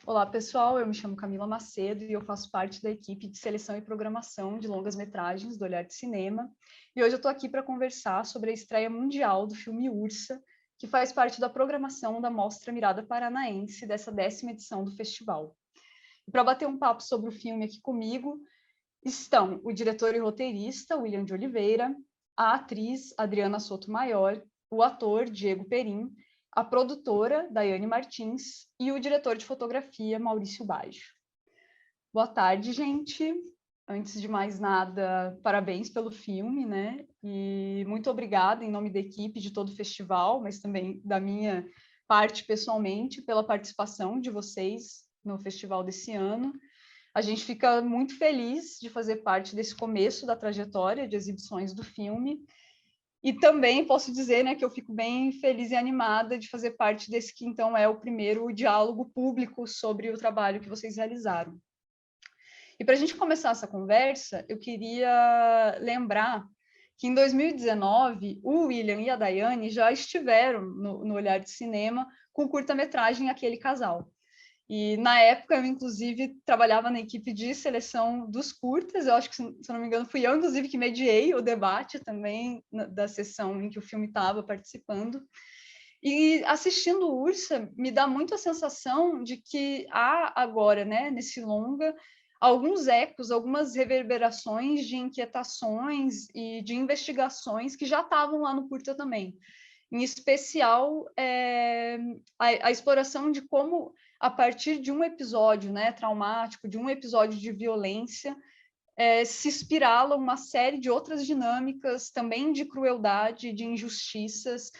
Olá, pessoal. Eu me chamo Camila Macedo e eu faço parte da equipe de seleção e programação de longas-metragens do Olhar de Cinema. E hoje eu estou aqui para conversar sobre a estreia mundial do filme Ursa, que faz parte da programação da Mostra Mirada Paranaense dessa 10ª edição do festival. E para bater um papo sobre o filme aqui comigo, estão o diretor e roteirista, William de Oliveira, a atriz Adriana Sotomayor, o ator Diego Perim, a produtora Daiane Martins e o diretor de fotografia Maurício Baggio. Boa tarde, gente. Antes de mais nada, parabéns pelo filme, né? E muito obrigada em nome da equipe de todo o festival, mas também da minha parte pessoalmente, pela participação de vocês no festival desse ano. A gente fica muito feliz de fazer parte desse começo da trajetória de exibições do filme. E também posso dizer, né, que eu fico bem feliz e animada de fazer parte desse que, então, é o primeiro diálogo público sobre o trabalho que vocês realizaram. E para a gente começar essa conversa, eu queria lembrar que em 2019, o William e a Daiane já estiveram no Olhar de Cinema com o curta-metragem Aquele Casal. E, na época, eu, inclusive, trabalhava na equipe de seleção dos curtas. Eu acho que, se eu não me engano, fui eu, inclusive, que mediei o debate também da sessão em que o filme estava participando. E, assistindo o Ursa, me dá muito a sensação de que há agora, né, nesse longa, alguns ecos, algumas reverberações de inquietações e de investigações que já estavam lá no curta também. Em especial, a exploração de como, a partir de um episódio, né, traumático, de um episódio de violência, se espirala uma série de outras dinâmicas, também de crueldade, de injustiças,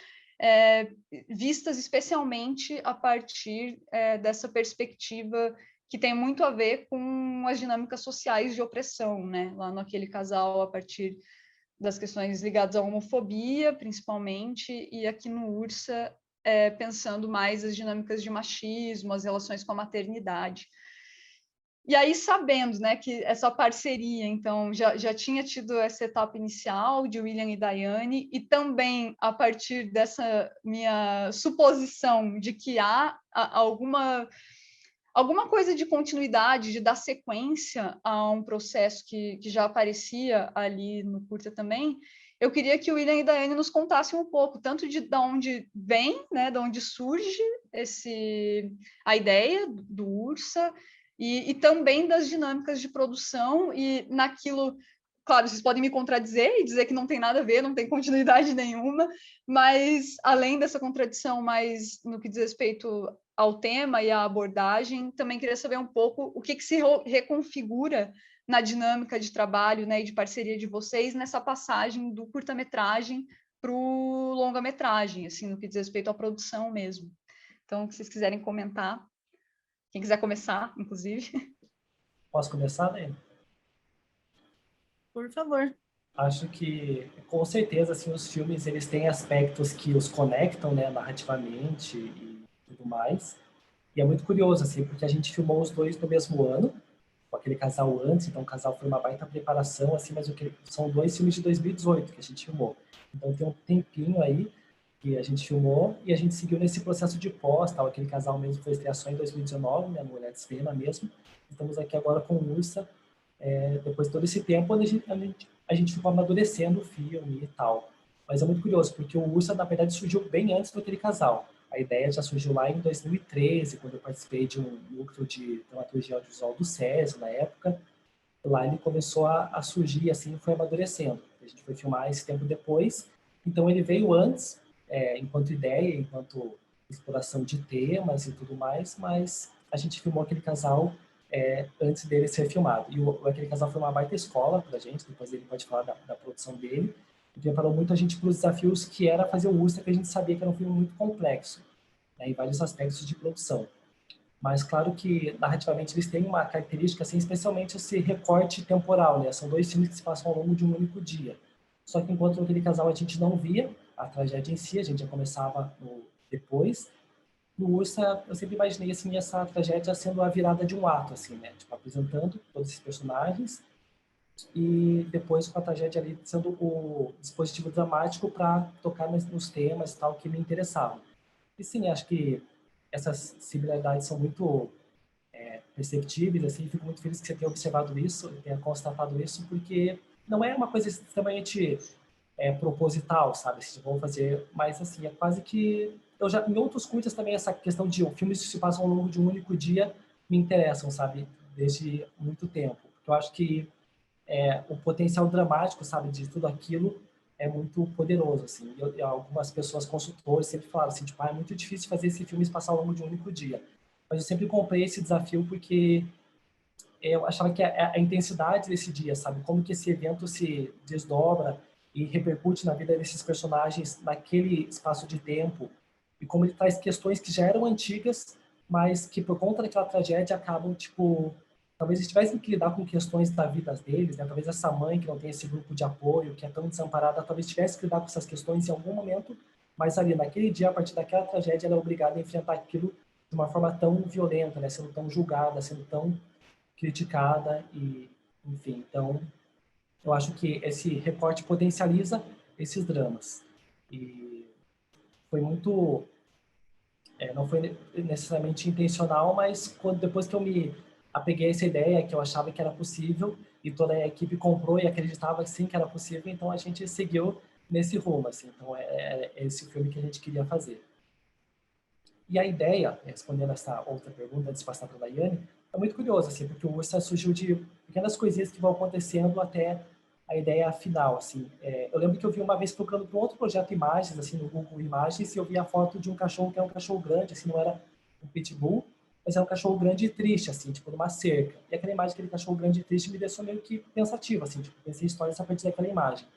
vistas especialmente a partir dessa perspectiva que tem muito a ver com as dinâmicas sociais de opressão, né? Lá naquele casal, a partir das questões ligadas à homofobia, principalmente, e aqui no Ursa, pensando mais as dinâmicas de machismo, as relações com a maternidade. E aí, sabendo, né, que essa parceria, então, já tinha tido essa etapa inicial de William e Daiane, e também a partir dessa minha suposição de que há alguma coisa de continuidade, de dar sequência a um processo que já aparecia ali no curta também, eu queria que o William e a Daiane nos contassem um pouco, tanto de onde vem, né, de onde surge a ideia do Ursa, e também das dinâmicas de produção, e naquilo, claro, vocês podem me contradizer e dizer que não tem nada a ver, não tem continuidade nenhuma, mas além dessa contradição, mais no que diz respeito ao tema e à abordagem, também queria saber um pouco o que se reconfigura na dinâmica de trabalho, né, e de parceria de vocês nessa passagem do curta-metragem para o longa-metragem, assim, no que diz respeito à produção mesmo. Então, se vocês quiserem comentar, quem quiser começar, inclusive. Posso começar, né? Por favor. Acho que, com certeza, assim, os filmes eles têm aspectos que os conectam, né, narrativamente e tudo mais. E é muito curioso, assim, porque a gente filmou os dois no mesmo ano, com aquele casal antes, então o casal foi uma baita preparação, assim, mas são dois filmes de 2018 que a gente filmou. Então tem um tempinho aí que a gente filmou e a gente seguiu nesse processo de pós, tal, aquele casal mesmo foi estrear só em 2019, né, no Olhar de Cinema mesmo. Estamos aqui agora com o Ursa, depois de todo esse tempo, a gente ficou amadurecendo o filme e tal. Mas é muito curioso, porque o Ursa, na verdade, surgiu bem antes do aquele casal. A ideia já surgiu lá em 2013, quando eu participei de um núcleo de dramaturgia audiovisual do SESI, na época. Lá ele começou a surgir, assim, foi amadurecendo. A gente foi filmar esse tempo depois. Então ele veio antes, enquanto ideia, enquanto exploração de temas e tudo mais, mas a gente filmou aquele casal antes dele ser filmado. E aquele casal foi uma baita escola para a gente, depois ele pode falar da produção dele, e preparou muito a gente para os desafios que era fazer o Ursa, que a gente sabia que era um filme muito complexo, né, em vários aspectos de produção. Mas claro que narrativamente eles têm uma característica, assim, especialmente esse recorte temporal, né? São dois filmes que se passam ao longo de um único dia. Só que enquanto aquele casal a gente não via a tragédia em si, a gente já começava depois. No Ursa, eu sempre imaginei assim essa tragédia sendo a virada de um ato, assim, né? Tipo, apresentando todos esses personagens e depois com a tragédia ali sendo o dispositivo dramático para tocar nos temas e tal que me interessavam. E sim, acho que essas similaridades são muito perceptíveis, assim, fico muito feliz que você tenha observado isso, tenha constatado isso, porque não é uma coisa extremamente proposital, sabe? Se vão fazer, mas assim, é quase que eu já em outros curtas também essa questão de filmes que se passam ao longo de um único dia me interessam, sabe? Desde muito tempo. Porque eu acho que o potencial dramático, sabe, de tudo aquilo é muito poderoso, assim. Algumas pessoas, consultores, sempre falaram assim, tipo, é muito difícil fazer esse filme se passar ao longo de um único dia. Mas eu sempre comprei esse desafio porque eu achava que a intensidade desse dia, sabe, como que esse evento se desdobra e repercute na vida desses personagens naquele espaço de tempo e como ele traz questões que já eram antigas, mas que por conta daquela tragédia acabam, tipo, talvez eles tivessem que lidar com questões da vida deles, né? Talvez essa mãe que não tem esse grupo de apoio, que é tão desamparada, talvez tivesse que lidar com essas questões em algum momento, mas ali naquele dia, a partir daquela tragédia, ela é obrigada a enfrentar aquilo de uma forma tão violenta, né? Sendo tão julgada, sendo tão criticada e, enfim, então eu acho que esse recorte potencializa esses dramas e foi muito, não foi necessariamente intencional, mas depois que eu me apeguei a essa ideia que eu achava que era possível e toda a equipe comprou e acreditava que sim que era possível, então a gente seguiu nesse rumo, assim, então é esse o filme que a gente queria fazer. E a ideia, respondendo essa outra pergunta, antes de passar para a Daiane, é muito curioso, assim, porque o Ursa surgiu de pequenas coisinhas que vão acontecendo até a ideia final, assim. Eu lembro que eu vi uma vez procurando para um outro projeto imagens, assim, no Google Imagens, e eu vi a foto de um cachorro que é um cachorro grande, assim, não era um pitbull, mas era um cachorro grande e triste, assim, tipo, numa cerca. E aquela imagem daquele cachorro grande e triste me deixou meio que pensativo, assim, tipo, pensei em histórias a partir daquela imagem.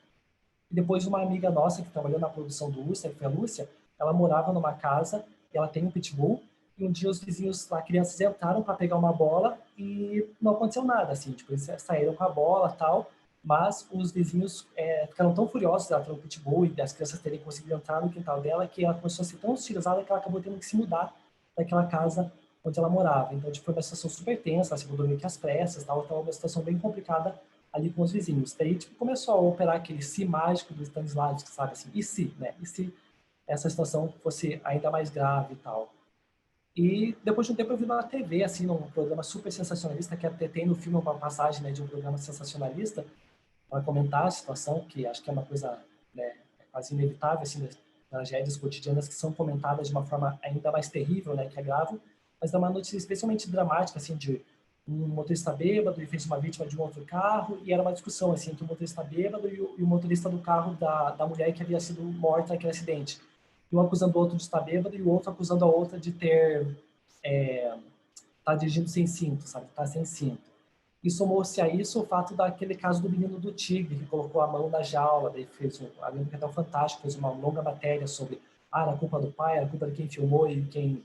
E depois uma amiga nossa que trabalhou na produção do Ursa, que foi a Lúcia, ela morava numa casa e ela tem um pitbull. E um dia os vizinhos, lá, crianças, entraram para pegar uma bola e não aconteceu nada, assim, tipo, eles saíram com a bola tal, mas os vizinhos ficaram tão furiosos dela ter um pitbull e das crianças terem conseguido entrar no quintal dela que ela começou a ser tão hostilizada que ela acabou tendo que se mudar daquela casa onde ela morava. Então, tipo, foi uma situação super tensa, ela se mudou meio que às pressas, tal, então uma situação bem complicada ali com os vizinhos. Daí, tipo, começou a operar aquele si mágico do Stanislavski, sabe, assim, e se, né, e se essa situação fosse ainda mais grave e tal. E depois de um tempo eu vi na TV, assim, num programa super sensacionalista, que até tem no filme uma passagem, né, de um programa sensacionalista, para comentar a situação, que acho que é uma coisa, né, quase inevitável, assim, das tragédias cotidianas que são comentadas de uma forma ainda mais terrível, né, que é grave, mas é uma notícia especialmente dramática, assim, de um motorista bêbado e fez uma vítima de um outro carro, e era uma discussão, assim, entre o motorista bêbado e o motorista do carro da mulher que havia sido morta naquele acidente. E um acusando o outro de estar bêbado e o outro acusando a outra de ter tá dirigindo sem cinto, sabe? Tá sem cinto. E somou-se a isso o fato daquele caso do menino do tigre, que colocou a mão na jaula, daí fez a lembro que até o Fantástico fez uma longa matéria sobre era culpa do pai, era culpa de quem filmou e quem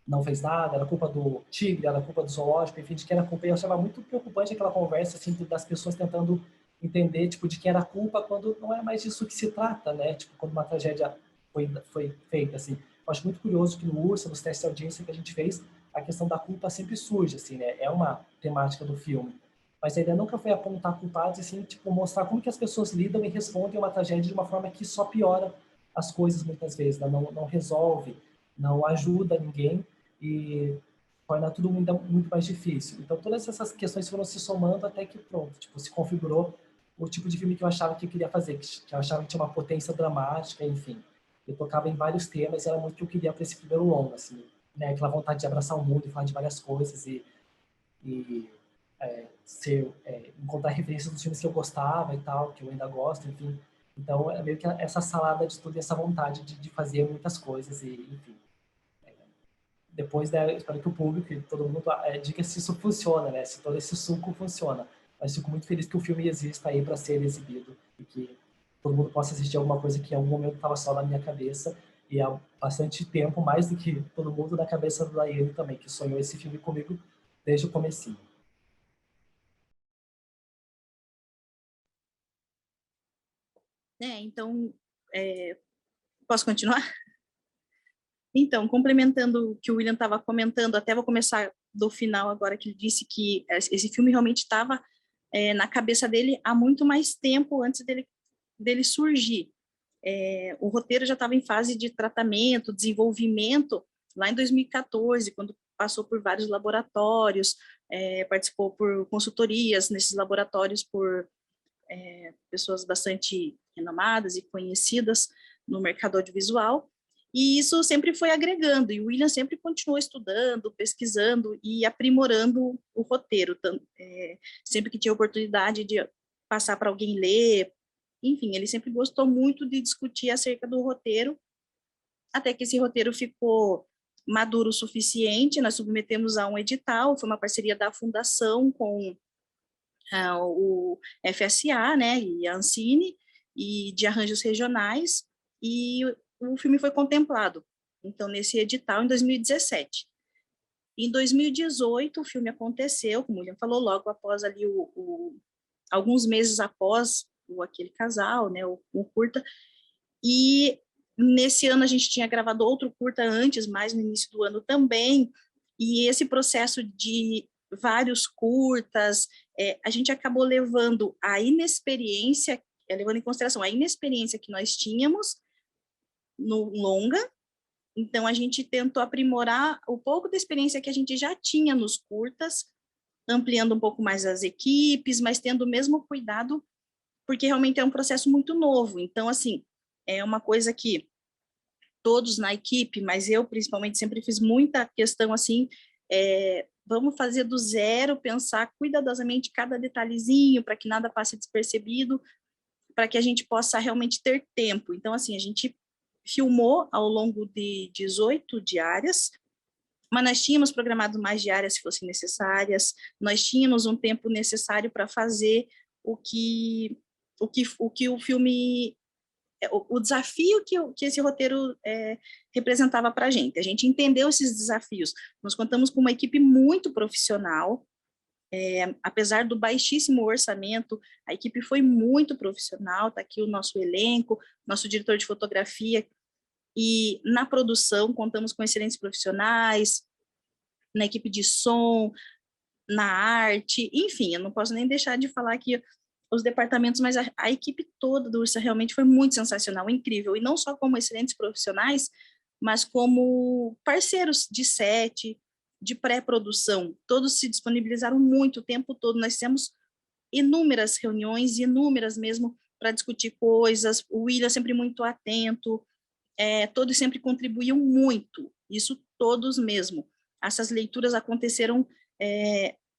não fez nada, era culpa do tigre, era culpa do zoológico, enfim, de quem era culpa. E eu achava muito preocupante aquela conversa, assim, das pessoas tentando entender, tipo, de quem era a culpa, quando não é mais disso que se trata, né? Tipo, quando uma tragédia foi feita, assim. Eu acho muito curioso que no Ursa, nos testes de audiência que a gente fez, a questão da culpa sempre surge, assim, né? É uma temática do filme. Mas a ideia nunca foi apontar culpados, assim, tipo, mostrar como que as pessoas lidam e respondem a uma tragédia de uma forma que só piora as coisas muitas vezes, né? Não resolve, não ajuda ninguém e torna tudo ainda muito mais difícil. Então, todas essas questões foram se somando até que, pronto, tipo, se configurou o tipo de filme que eu achava que eu queria fazer, que eu achava que tinha uma potência dramática, enfim. Eu tocava em vários temas e era muito o que eu queria para esse primeiro longo, assim, né? Aquela vontade de abraçar o mundo e falar de várias coisas e encontrar referências dos filmes que eu gostava e tal, que eu ainda gosto, enfim. Então, é meio que essa salada de tudo e essa vontade de fazer muitas coisas e, enfim. Depois, né, espero que o público e todo mundo diga se isso funciona, né? Se todo esse suco funciona. Mas fico muito feliz que o filme exista aí para ser exibido e que todo mundo possa assistir alguma coisa que em algum momento estava só na minha cabeça e há bastante tempo, mais do que todo mundo, na cabeça do Daiane também, que sonhou esse filme comigo desde o comecinho. Então, posso continuar? Então, complementando o que o William estava comentando, até vou começar do final agora, que ele disse que esse filme realmente estava na cabeça dele há muito mais tempo antes dele surgir. O roteiro já estava em fase de tratamento, desenvolvimento, lá em 2014, quando passou por vários laboratórios, participou por consultorias nesses laboratórios por pessoas bastante renomadas e conhecidas no mercado audiovisual, e isso sempre foi agregando, e o William sempre continuou estudando, pesquisando e aprimorando o roteiro, sempre que tinha oportunidade de passar para alguém ler, enfim, ele sempre gostou muito de discutir acerca do roteiro, até que esse roteiro ficou maduro o suficiente, nós submetemos a um edital, foi uma parceria da Fundação com o FSA, né, e a Ancine, e de arranjos regionais, e o filme foi contemplado, então, nesse edital, em 2017. Em 2018, o filme aconteceu, como o William falou, logo após ali, alguns meses após aquele casal, né, o curta, e nesse ano a gente tinha gravado outro curta antes, mais no início do ano também, e esse processo de vários curtas, a gente acabou levando a inexperiência, levando em consideração a inexperiência que nós tínhamos no longa, então a gente tentou aprimorar o pouco da experiência que a gente já tinha nos curtas, ampliando um pouco mais as equipes, mas tendo o mesmo cuidado, porque realmente é um processo muito novo, então assim, é uma coisa que todos na equipe, mas eu principalmente sempre fiz muita questão assim, vamos fazer do zero, pensar cuidadosamente cada detalhezinho para que nada passe despercebido, para que a gente possa realmente ter tempo. Então, assim, a gente filmou ao longo de 18 diárias, mas nós tínhamos programado mais diárias se fossem necessárias, nós tínhamos um tempo necessário para fazer o que o filme, o desafio que esse roteiro representava para a gente entendeu esses desafios, nós contamos com uma equipe muito profissional, apesar do baixíssimo orçamento, a equipe foi muito profissional, está aqui o nosso elenco, nosso diretor de fotografia, e na produção contamos com excelentes profissionais, na equipe de som, na arte, enfim, eu não posso nem deixar de falar aqui os departamentos, mas a equipe toda do Ursa realmente foi muito sensacional, incrível, e não só como excelentes profissionais, mas como parceiros de set, de pré-produção, todos se disponibilizaram muito o tempo todo, nós fizemos inúmeras reuniões, inúmeras mesmo, para discutir coisas, o William sempre muito atento, todos sempre contribuíam muito, isso todos mesmo. Essas leituras aconteceram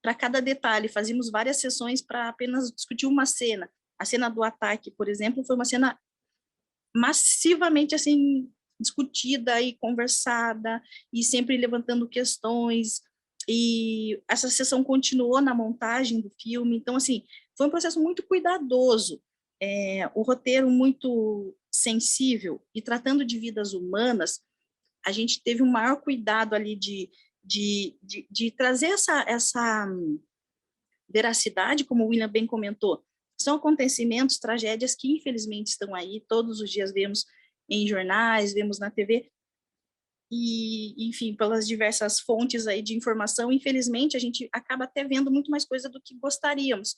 para cada detalhe, fazíamos várias sessões para apenas discutir uma cena. A cena do ataque, por exemplo, foi uma cena massivamente assim discutida e conversada, e sempre levantando questões, e essa sessão continuou na montagem do filme, então assim, foi um processo muito cuidadoso, o roteiro muito sensível, e tratando de vidas humanas, a gente teve um maior cuidado ali de trazer essa veracidade, como o William bem comentou, são acontecimentos, tragédias que infelizmente estão aí, todos os dias vemos em jornais, vemos na TV, e enfim, pelas diversas fontes aí de informação, infelizmente a gente acaba até vendo muito mais coisa do que gostaríamos,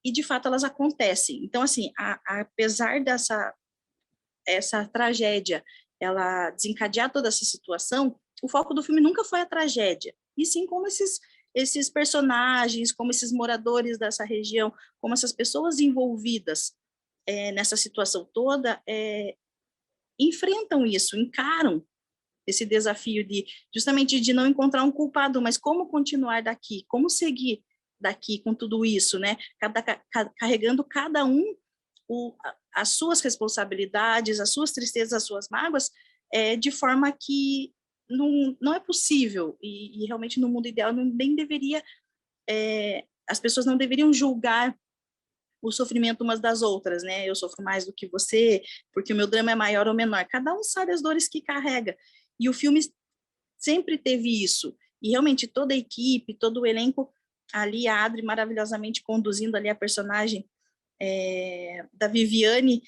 e de fato elas acontecem. Então assim, apesar essa tragédia, ela desencadear toda essa situação, o foco do filme nunca foi a tragédia, e sim como esses personagens, como esses moradores dessa região, como essas pessoas envolvidas nessa situação toda, enfrentam isso, encaram esse desafio justamente de não encontrar um culpado, mas como continuar daqui, como seguir daqui com tudo isso, né? Carregando cada um as suas responsabilidades, as suas tristezas, as suas mágoas, de forma que não é possível, e realmente no mundo ideal nem deveria, as pessoas não deveriam julgar o sofrimento umas das outras, né? Eu sofro mais do que você, porque o meu drama é maior ou menor. Cada um sabe as dores que carrega. E o filme sempre teve isso. E realmente toda a equipe, todo o elenco, ali a Adri maravilhosamente conduzindo ali a personagem da Viviane,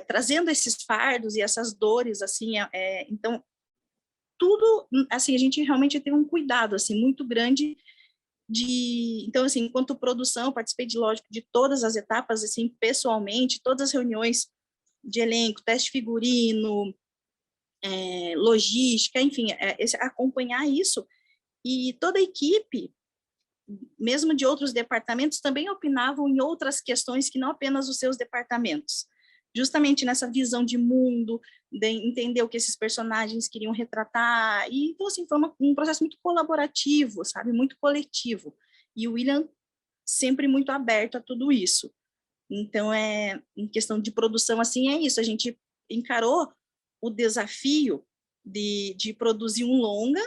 trazendo esses fardos e essas dores, assim, então tudo, assim, a gente realmente tem um cuidado, assim, muito grande então, assim, enquanto produção, participei lógico, de todas as etapas, assim, pessoalmente, todas as reuniões de elenco, teste figurino, logística, enfim, acompanhar isso, E toda a equipe, mesmo de outros departamentos, também opinavam em outras questões que não apenas os seus departamentos. Justamente nessa visão de mundo, de entender o que esses personagens queriam retratar. E, então, assim, foi um processo muito colaborativo, sabe? Muito coletivo. E o William sempre muito aberto a tudo isso. Então, em questão de produção, assim, é isso. A gente encarou o desafio de produzir um longa,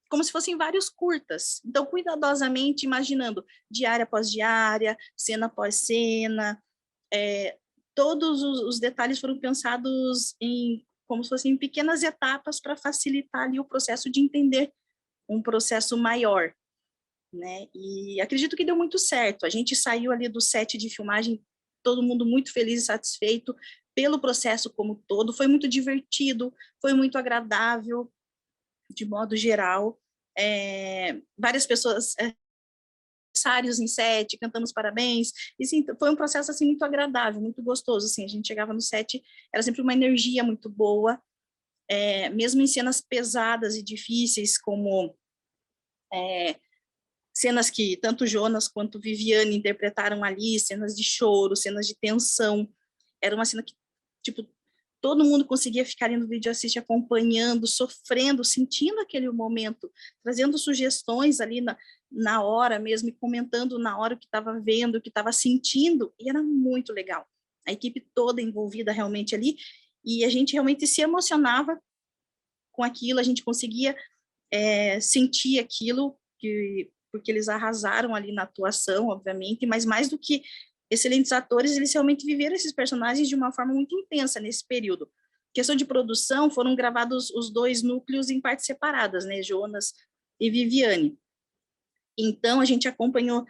como se fossem vários curtas. Então, cuidadosamente, imaginando diária após diária, cena após cena, todos os detalhes foram pensados como se fossem pequenas etapas para facilitar ali o processo de entender um processo maior, né? E acredito que deu muito certo. A gente saiu ali do set de filmagem, todo mundo muito feliz e satisfeito pelo processo como todo. Foi muito divertido, foi muito agradável, de modo geral. Várias pessoas aniversários em set, cantamos parabéns, e sim, foi um processo assim muito agradável, muito gostoso, assim, a gente chegava no set, era sempre uma energia muito boa, mesmo em cenas pesadas e difíceis, como cenas que tanto Jonas quanto Viviane interpretaram ali, cenas de choro, cenas de tensão, era uma cena que, tipo, todo mundo conseguia ficar ali no vídeo assiste acompanhando, sofrendo, sentindo aquele momento, trazendo sugestões ali na hora mesmo, e comentando na hora o que estava vendo, o que estava sentindo, e era muito legal. A equipe toda envolvida realmente ali, e a gente realmente se emocionava com aquilo, a gente conseguia sentir aquilo, porque eles arrasaram ali na atuação, obviamente, mas mais do que excelentes atores, eles realmente viveram esses personagens de uma forma muito intensa nesse período. Questão de produção, foram gravados os 2 núcleos em partes separadas, né, Jonas e Viviane. Então, a gente acompanhou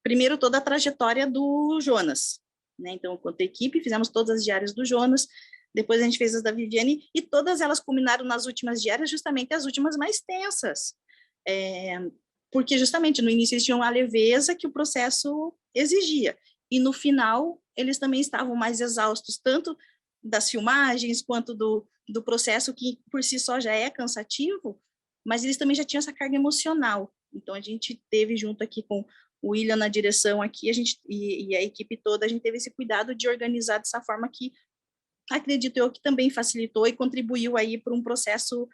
primeiro toda a trajetória do Jonas, né, então, enquanto equipe, fizemos todas as diárias do Jonas, depois a gente fez as da Viviane, e todas elas culminaram nas últimas diárias, justamente as últimas mais tensas, porque justamente no início eles tinham a leveza que o processo exigia, e no final eles também estavam mais exaustos, tanto das filmagens quanto do processo, que por si só já é cansativo, mas eles também já tinham essa carga emocional. Então a gente teve junto aqui com o William na direção aqui, e a equipe toda, a gente teve esse cuidado de organizar dessa forma que acredito eu que também facilitou e contribuiu aí para um processo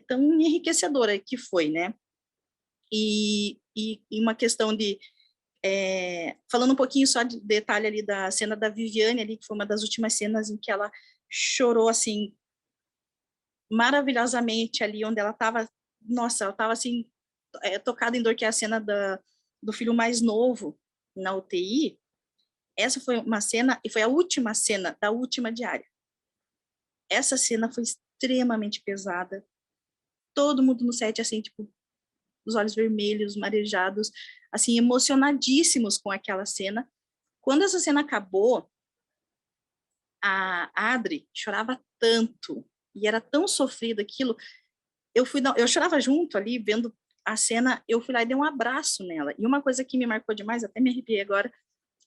tão enriquecedor que foi, né? E uma questão de falando um pouquinho só de detalhe ali da cena da Viviane ali, que foi uma das últimas cenas em que ela chorou assim maravilhosamente ali, onde ela estava, nossa, ela estava assim tocada em dor, que é a cena do filho mais novo na UTI. Essa foi uma cena, e foi a última cena da última diária. Essa cena foi extremamente pesada. Todo mundo no set, assim, tipo, os olhos vermelhos, marejados, assim, emocionadíssimos com aquela cena. Quando essa cena acabou, a Adri chorava tanto, e era tão sofrido aquilo, eu chorava junto ali, vendo a cena, eu fui lá e dei um abraço nela. E uma coisa que me marcou demais, até me arrepiei agora,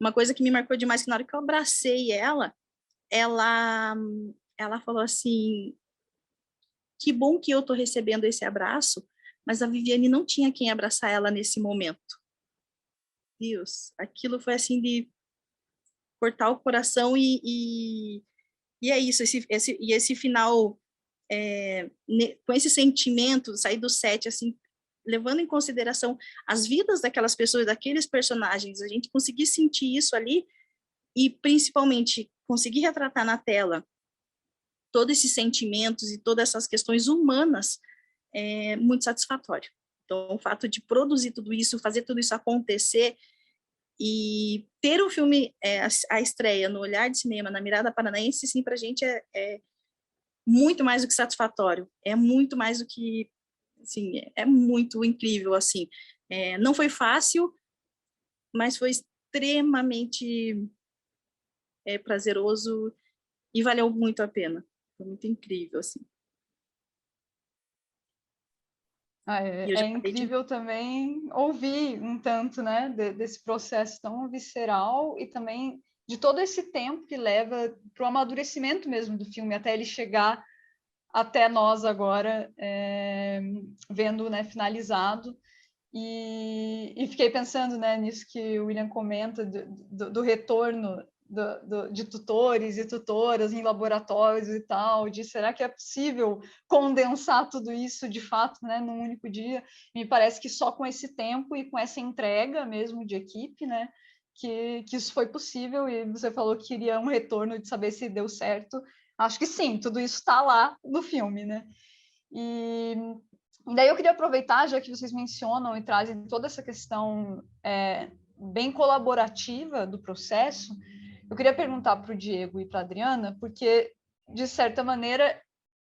uma coisa que me marcou demais, que na hora que eu abracei ela falou assim, que bom que eu tô recebendo esse abraço, mas a Viviane não tinha quem abraçar ela nesse momento. Deus, aquilo foi assim de cortar o coração, e é isso, esse final, com esse sentimento, sair do set, assim, levando em consideração as vidas daquelas pessoas, daqueles personagens, a gente conseguir sentir isso ali, e principalmente conseguir retratar na tela todos esses sentimentos e todas essas questões humanas, é muito satisfatório. Então, o fato de produzir tudo isso, fazer tudo isso acontecer, e ter o filme, a estreia no Olhar de Cinema, na Mirada Paranaense, sim, para a gente é muito mais do que satisfatório, é muito mais do que, assim, é muito incrível, assim. Não foi fácil, mas foi extremamente prazeroso e valeu muito a pena. Foi muito incrível, assim. É incrível também ouvir um tanto, né, desse processo tão visceral, e também de todo esse tempo que leva para o amadurecimento mesmo do filme, até ele chegar até nós agora, vendo, né, finalizado. E fiquei pensando, né, nisso que o William comenta, do retorno de tutores e tutoras em laboratórios e tal, de será que é possível condensar tudo isso de fato, né, num único dia? Me parece que só com esse tempo e com essa entrega mesmo de equipe, né, que isso foi possível. E você falou que queria um retorno de saber se deu certo. Acho que sim, tudo isso está lá no filme, né? E daí eu queria aproveitar, já que vocês mencionam e trazem toda essa questão bem colaborativa do processo, eu queria perguntar para o Diego e para a Adriana, porque, de certa maneira,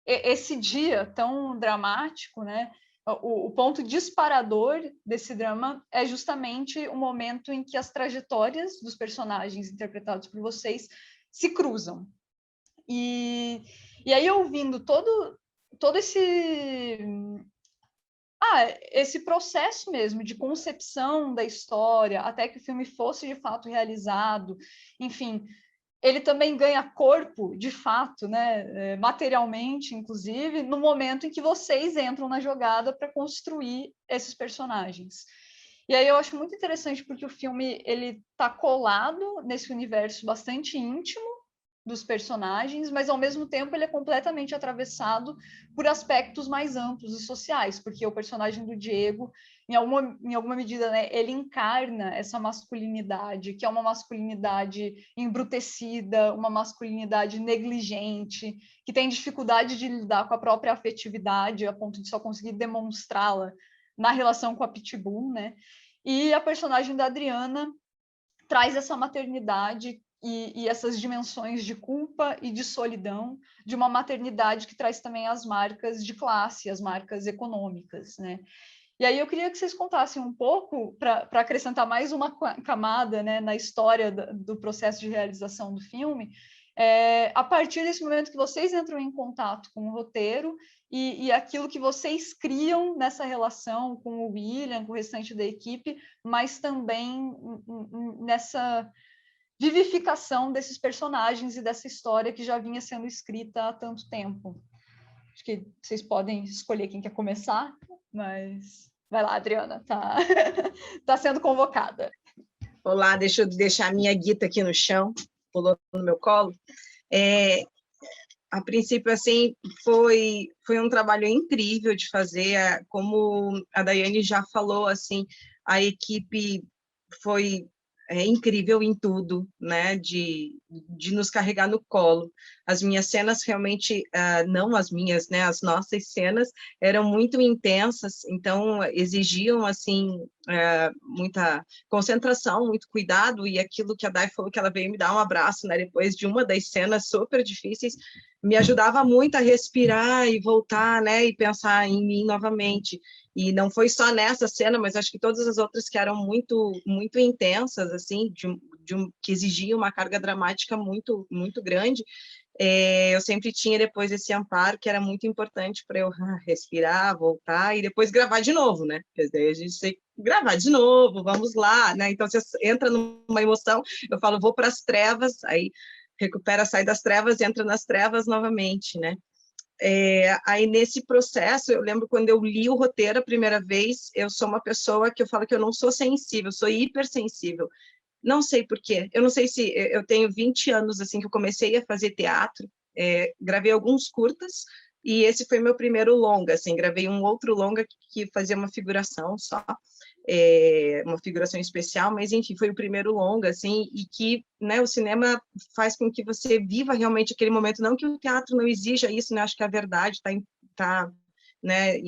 esse dia tão dramático, né, o ponto disparador desse drama é justamente o momento em que as trajetórias dos personagens interpretados por vocês se cruzam. E aí, ouvindo todo esse processo mesmo de concepção da história, até que o filme fosse de fato realizado, enfim, ele também ganha corpo, de fato, né, materialmente, inclusive, no momento em que vocês entram na jogada para construir esses personagens. E aí eu acho muito interessante porque o filme ele está colado nesse universo bastante íntimo dos personagens, mas ao mesmo tempo ele é completamente atravessado por aspectos mais amplos e sociais, porque o personagem do Diego, em alguma medida, né, ele encarna essa masculinidade, que é uma masculinidade embrutecida, uma masculinidade negligente, que tem dificuldade de lidar com a própria afetividade, a ponto de só conseguir demonstrá-la na relação com a Pitbull, né? E a personagem da Adriana traz essa maternidade e essas dimensões de culpa e de solidão de uma maternidade que traz também as marcas de classe, as marcas econômicas, né? E aí eu queria que vocês contassem um pouco, para acrescentar mais uma camada, né, na história do processo de realização do filme, a partir desse momento que vocês entram em contato com o roteiro e aquilo que vocês criam nessa relação com o William, com o restante da equipe, mas também nessa vivificação desses personagens e dessa história que já vinha sendo escrita há tanto tempo. Acho que vocês podem escolher quem quer começar, mas vai lá, Adriana, tá sendo convocada. Olá, deixa eu deixar a minha guita aqui no chão, pulou no meu colo. A princípio, assim, foi um trabalho incrível de fazer, como a Daiane já falou, assim, a equipe foi incrível em tudo, né, de nos carregar no colo. As minhas cenas realmente, não as minhas, né, as nossas cenas eram muito intensas, então exigiam, assim, muita concentração, muito cuidado, e aquilo que a Dai falou, que ela veio me dar um abraço, né, depois de uma das cenas super difíceis, me ajudava muito a respirar e voltar, né, e pensar em mim novamente. E não foi só nessa cena, mas acho que todas as outras que eram muito, muito intensas, assim, que exigiam uma carga dramática muito, muito grande, eu sempre tinha depois esse amparo que era muito importante para eu respirar, voltar e depois gravar de novo, né? Porque daí a gente tem que gravar de novo, vamos lá, né? Então, você entra numa emoção, eu falo, vou para as trevas, aí recupera, sai das trevas e entra nas trevas novamente, né? Aí, nesse processo, eu lembro quando eu li o roteiro a primeira vez, eu sou uma pessoa que eu falo que eu não sou sensível, sou hipersensível. Não sei por quê. Eu não sei se... Eu tenho 20 anos, assim, que eu comecei a fazer teatro, gravei alguns curtas, e esse foi meu primeiro longa, assim, gravei um outro longa que fazia uma figuração só, uma figuração especial, mas enfim, foi o primeiro longa, assim, e que, né, o cinema faz com que você viva realmente aquele momento, não que o teatro não exija isso, né, acho que a verdade tá né,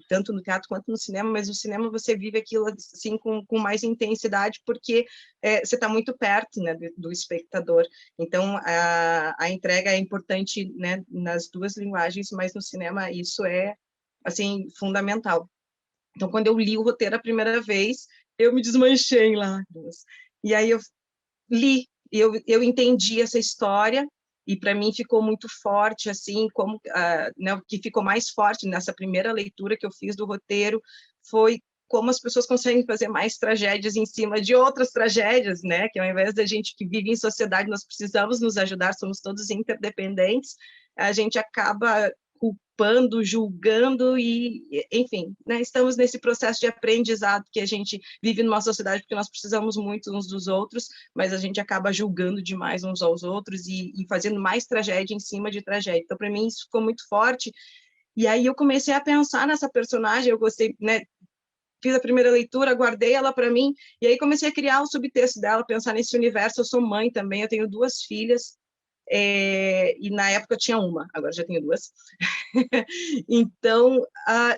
tanto no teatro quanto no cinema, mas no cinema você vive aquilo, assim, com mais intensidade, porque você está muito perto, né, do espectador, então a entrega é importante, né, nas duas linguagens, mas no cinema isso é, assim, fundamental. Então, quando eu li o roteiro a primeira vez, eu me desmanchei em lágrimas. E aí eu li, eu entendi essa história, e para mim ficou muito forte, assim, como, né, o que ficou mais forte nessa primeira leitura que eu fiz do roteiro foi como as pessoas conseguem fazer mais tragédias em cima de outras tragédias, né, que ao invés da gente que vive em sociedade, nós precisamos nos ajudar, somos todos interdependentes, a gente acaba culpando, julgando e, enfim, né, estamos nesse processo de aprendizado que a gente vive numa sociedade porque nós precisamos muito uns dos outros, mas a gente acaba julgando demais uns aos outros e fazendo mais tragédia em cima de tragédia. Então, para mim, isso ficou muito forte. E aí eu comecei a pensar nessa personagem, eu gostei, né, fiz a primeira leitura, guardei ela para mim, e aí comecei a criar o subtexto dela, pensar nesse universo. Eu sou mãe também, eu tenho 2 filhas, e na época eu tinha uma, agora já tenho 2. Então,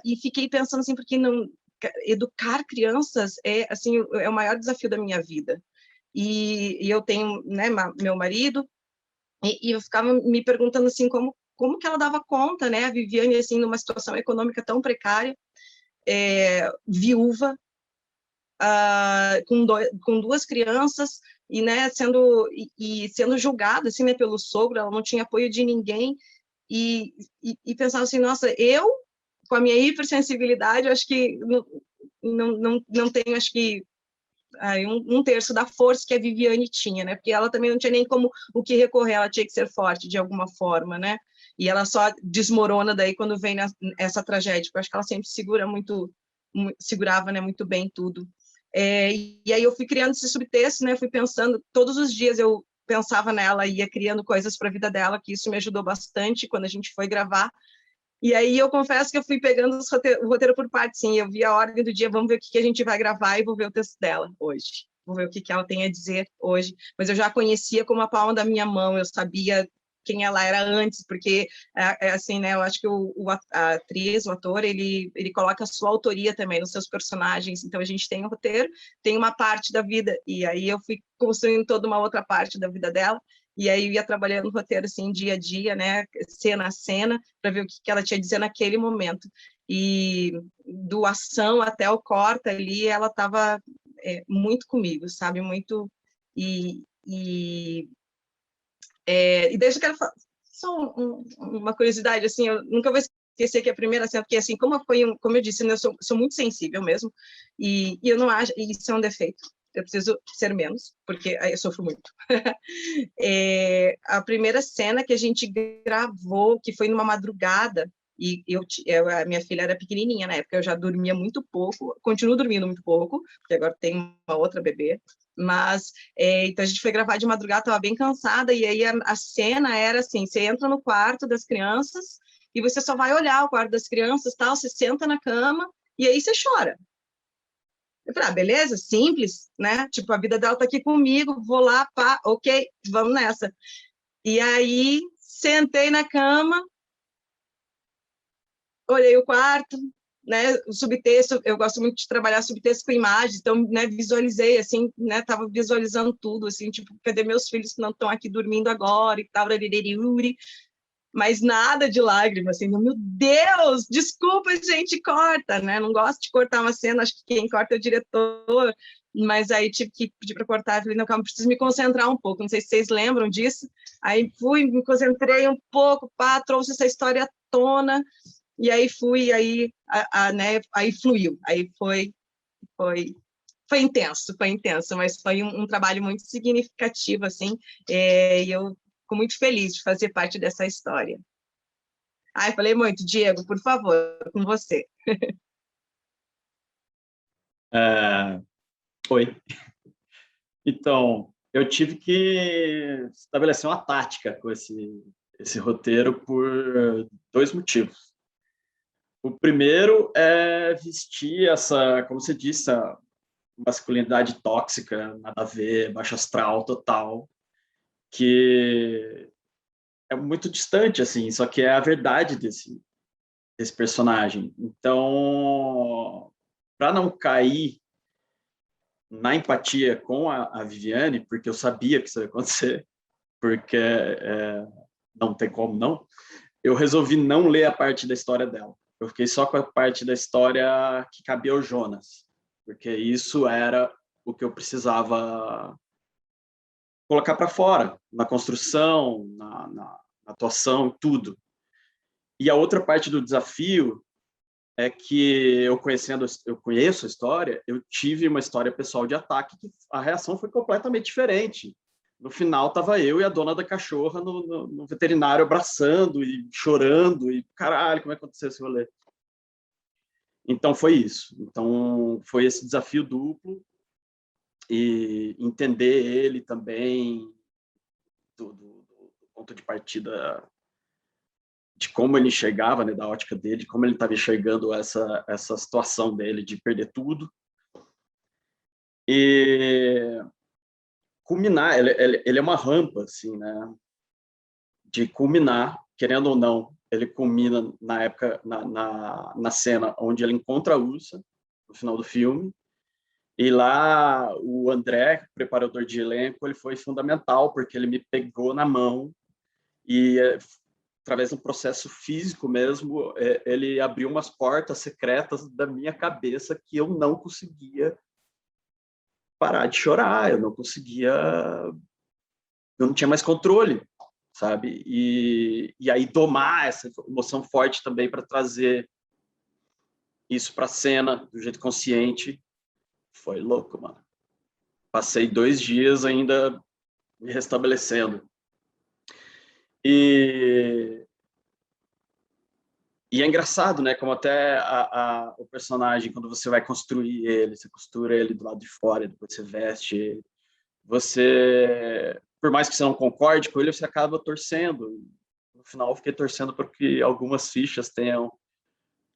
e fiquei pensando assim, porque não, educar crianças é assim, é o maior desafio da minha vida. E eu tenho, né, meu marido, e eu ficava me perguntando assim, como que ela dava conta, né, a Viviane, assim, numa situação econômica tão precária, viúva, com 2 crianças, e, né, sendo julgada, assim, né, pelo sogro, ela não tinha apoio de ninguém, e pensava assim, nossa, eu, com a minha hipersensibilidade, eu acho que não tenho, acho que, um terço da força que a Viviane tinha, né, porque ela também não tinha nem como o que recorrer, ela tinha que ser forte de alguma forma, né, e ela só desmorona daí quando vem essa tragédia, porque eu acho que ela sempre segurava, né, muito bem tudo. E aí eu fui criando esse subtexto, né, fui pensando, todos os dias eu pensava nela, ia criando coisas para a vida dela, que isso me ajudou bastante quando a gente foi gravar. E aí eu confesso que eu fui pegando o roteiro por partes, sim, eu vi a ordem do dia, vamos ver o que a gente vai gravar e vou ver o texto dela hoje. Vou ver o que ela tem a dizer hoje. Mas eu já conhecia como a palma da minha mão, eu sabia quem ela era antes, porque, assim, né, eu acho que a atriz, o ator, ele coloca a sua autoria também nos seus personagens, então a gente tem o roteiro, tem uma parte da vida, e aí eu fui construindo toda uma outra parte da vida dela, e aí eu ia trabalhando no roteiro, assim, dia a dia, né, cena a cena, para ver o que ela tinha a dizer naquele momento. E do ação até o corta ali, ela estava muito comigo, sabe, muito... E deixa eu quero falar, só uma curiosidade, assim, eu nunca vou esquecer que a primeira cena, porque assim, como eu disse, né, eu sou muito sensível mesmo, e eu não acho, e isso é um defeito, eu preciso ser menos, porque aí eu sofro muito. A primeira cena que a gente gravou, que foi numa madrugada, e a minha filha era pequenininha na época, eu já dormia muito pouco, continuo dormindo muito pouco, porque agora tem uma outra bebê, mas então a gente foi gravar de madrugada, estava bem cansada, e aí a cena era assim, você entra no quarto das crianças, e você só vai olhar o quarto das crianças, tal, você senta na cama, e aí você chora. Eu falei, beleza, simples, né? Tipo, a vida dela tá aqui comigo, vou lá, pá, ok, vamos nessa. E aí, sentei na cama, olhei o quarto, né, o subtexto, eu gosto muito de trabalhar subtexto com imagens, então, né, visualizei, assim, né, tava visualizando tudo, assim, tipo, cadê meus filhos que não estão aqui dormindo agora e tal, mas nada de lágrimas, assim, meu Deus, desculpa, gente, corta, né, não gosto de cortar uma cena, acho que quem corta é o diretor, mas aí tive que pedir para cortar, falei, não, calma, preciso me concentrar um pouco, não sei se vocês lembram disso, aí me concentrei um pouco, pá, trouxe essa história à tona, e aí fui, né, aí fluiu, aí foi intenso, mas foi um trabalho muito significativo, assim, e eu fico muito feliz de fazer parte dessa história. Ai, falei muito, Diego, por favor, com você. Oi. Então, eu tive que estabelecer uma tática com esse roteiro por 2 motivos. O primeiro é vestir essa, como você disse, a masculinidade tóxica, nada a ver, baixo astral total, que é muito distante, assim, só que é a verdade desse personagem. Então, para não cair na empatia com a Viviane, porque eu sabia que isso ia acontecer, porque não tem como não, eu resolvi não ler a parte da história dela. Eu fiquei só com a parte da história que cabia ao Jonas, porque isso era o que eu precisava colocar para fora, na construção, na atuação, tudo. E a outra parte do desafio é que eu conheço a história, eu tive uma história pessoal de ataque que a reação foi completamente diferente. No final, tava eu e a dona da cachorra no veterinário abraçando e chorando, e caralho, como é que aconteceu esse rolê? Então, foi isso. Então, foi esse desafio duplo, e entender ele também, do ponto de partida de como ele enxergava, né, da ótica dele, de como ele estava enxergando essa situação dele de perder tudo. E culminar, ele é uma rampa, assim, né, de culminar, querendo ou não, ele culmina na época, na cena onde ele encontra a Ursa, no final do filme, e lá o André, preparador de elenco, ele foi fundamental, porque ele me pegou na mão e, através de um processo físico mesmo, ele abriu umas portas secretas da minha cabeça que eu não conseguia parar de chorar, eu não tinha mais controle, sabe? E aí domar essa emoção forte também para trazer isso para a cena do jeito consciente foi louco, mano. Passei 2 dias ainda me restabelecendo. E é engraçado, né? Como até o personagem, quando você vai construir ele, você costura ele do lado de fora, depois você veste ele. Você, por mais que você não concorde com ele, você acaba torcendo. No final, eu fiquei torcendo para que algumas fichas tenham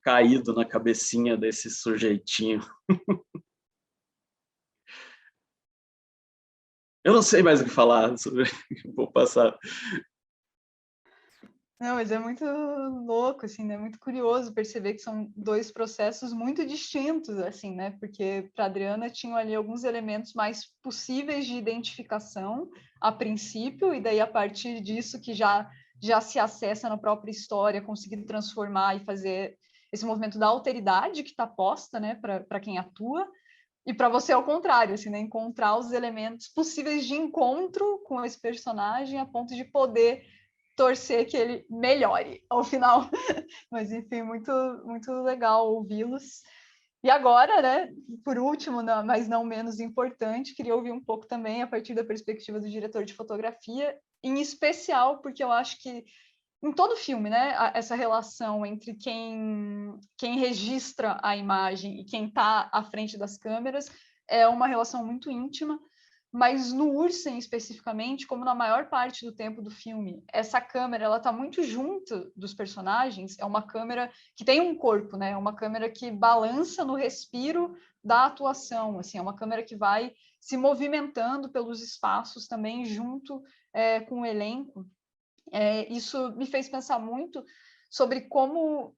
caído na cabecinha desse sujeitinho. Eu não sei mais o que falar sobre. Vou passar. Não, mas é muito louco, assim, né? Muito curioso perceber que são 2 processos muito distintos, assim, né? Porque para Adriana tinham ali alguns elementos mais possíveis de identificação a princípio, e daí a partir disso que já se acessa na própria história, conseguir transformar e fazer esse movimento da alteridade que está posta, né, para quem atua. E para você, ao contrário, assim, né? Encontrar os elementos possíveis de encontro com esse personagem a ponto de poder torcer que ele melhore ao final. Mas, enfim, muito, muito legal ouvi-los. E agora, né, por último, mas não menos importante, queria ouvir um pouco também a partir da perspectiva do diretor de fotografia, em especial porque eu acho que em todo filme, né, essa relação entre quem registra a imagem e quem está à frente das câmeras é uma relação muito íntima, mas no Ursen especificamente, como na maior parte do tempo do filme, essa câmera ela está muito junto dos personagens, é uma câmera que tem um corpo, né, é uma câmera que balança no respiro da atuação, assim, é uma câmera que vai se movimentando pelos espaços também junto com o elenco. Isso me fez pensar muito sobre como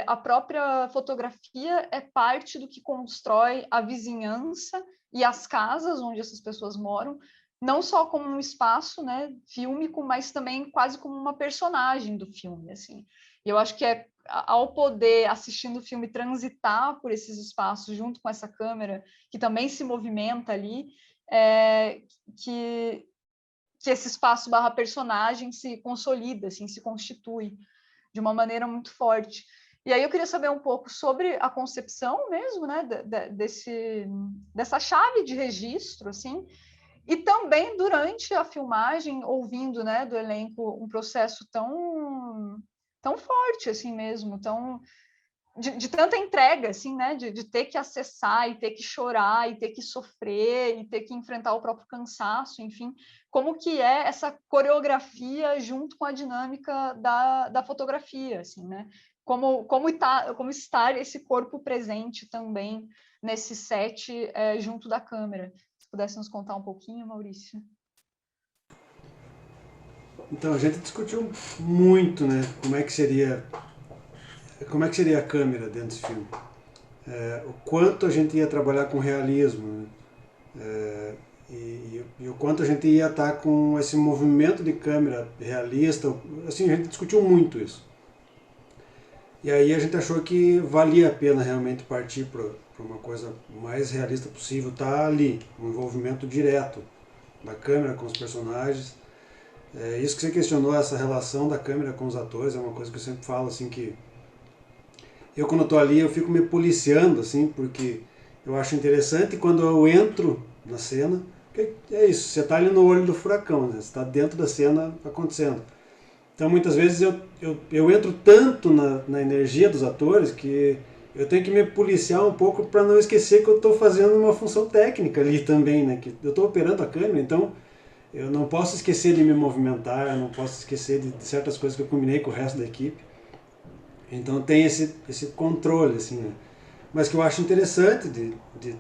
a própria fotografia é parte do que constrói a vizinhança e as casas onde essas pessoas moram, não só como um espaço, né, fílmico, mas também quase como uma personagem do filme, assim. E eu acho que ao poder, assistindo o filme, transitar por esses espaços junto com essa câmera, que também se movimenta ali, que esse espaço barra personagem se consolida, assim, se constitui de uma maneira muito forte. E aí eu queria saber um pouco sobre a concepção mesmo, né, dessa chave de registro, assim, e também durante a filmagem, ouvindo, né, do elenco um processo tão forte, assim mesmo, de tanta entrega, assim, né, de ter que acessar e ter que chorar e ter que sofrer e ter que enfrentar o próprio cansaço, enfim, como que é essa coreografia junto com a dinâmica da fotografia, assim, né? Como estar esse corpo presente também nesse set junto da câmera. Se pudesse nos contar um pouquinho, Maurício. Então, a gente discutiu muito, né, como é que seria a câmera dentro desse filme. O quanto a gente ia trabalhar com realismo, né? E o quanto a gente ia estar com esse movimento de câmera realista. Assim, a gente discutiu muito isso. E aí a gente achou que valia a pena realmente partir para uma coisa mais realista possível, tá ali, um envolvimento direto da câmera com os personagens. Isso que você questionou, essa relação da câmera com os atores, é uma coisa que eu sempre falo, assim, que eu, quando estou ali, eu fico me policiando, assim, porque eu acho interessante quando eu entro na cena, é isso, você está ali no olho do furacão, né? Você está dentro da cena acontecendo. Então, muitas vezes eu entro tanto na energia dos atores que eu tenho que me policiar um pouco para não esquecer que eu estou fazendo uma função técnica ali também, né? Que eu estou operando a câmera, então eu não posso esquecer de me movimentar, não posso esquecer de certas coisas que eu combinei com o resto da equipe. Então tem esse controle, assim, né? Mas que eu acho interessante de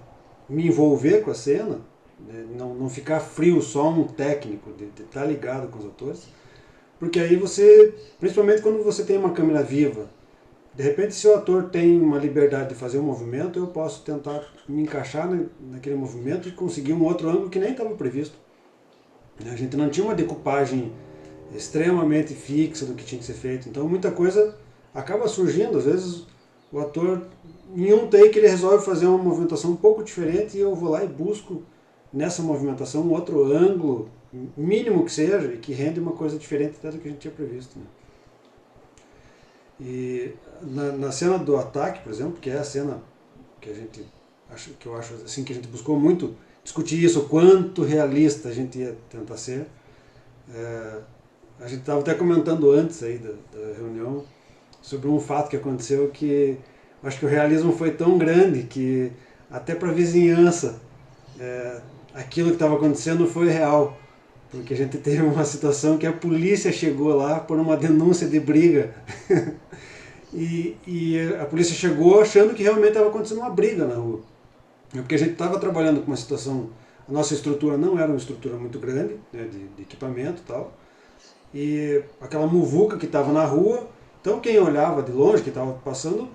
me envolver com a cena, né? Não ficar frio, só um técnico, de estar ligado com os atores. Porque aí você, principalmente quando você tem uma câmera viva, de repente se o ator tem uma liberdade de fazer um movimento, eu posso tentar me encaixar naquele movimento e conseguir um outro ângulo que nem estava previsto. A gente não tinha uma decupagem extremamente fixa do que tinha que ser feito, então muita coisa acaba surgindo. Às vezes o ator, em um take, ele resolve fazer uma movimentação um pouco diferente e eu vou lá e busco nessa movimentação um outro ângulo, mínimo que seja, e que rende uma coisa diferente até do que a gente tinha previsto, né? E na cena do ataque, por exemplo, que é a cena que eu acho assim, que a gente buscou muito discutir isso, o quanto realista a gente ia tentar ser. A gente estava até comentando antes aí da reunião sobre um fato que aconteceu, que acho que o realismo foi tão grande que até para a vizinhança aquilo que estava acontecendo foi real. Porque a gente teve uma situação que a polícia chegou lá por uma denúncia de briga. e a polícia chegou achando que realmente estava acontecendo uma briga na rua. Porque a gente estava trabalhando com uma situação, a nossa estrutura não era uma estrutura muito grande, né, de equipamento e tal. E aquela muvuca que estava na rua, então quem olhava de longe, que estava passando,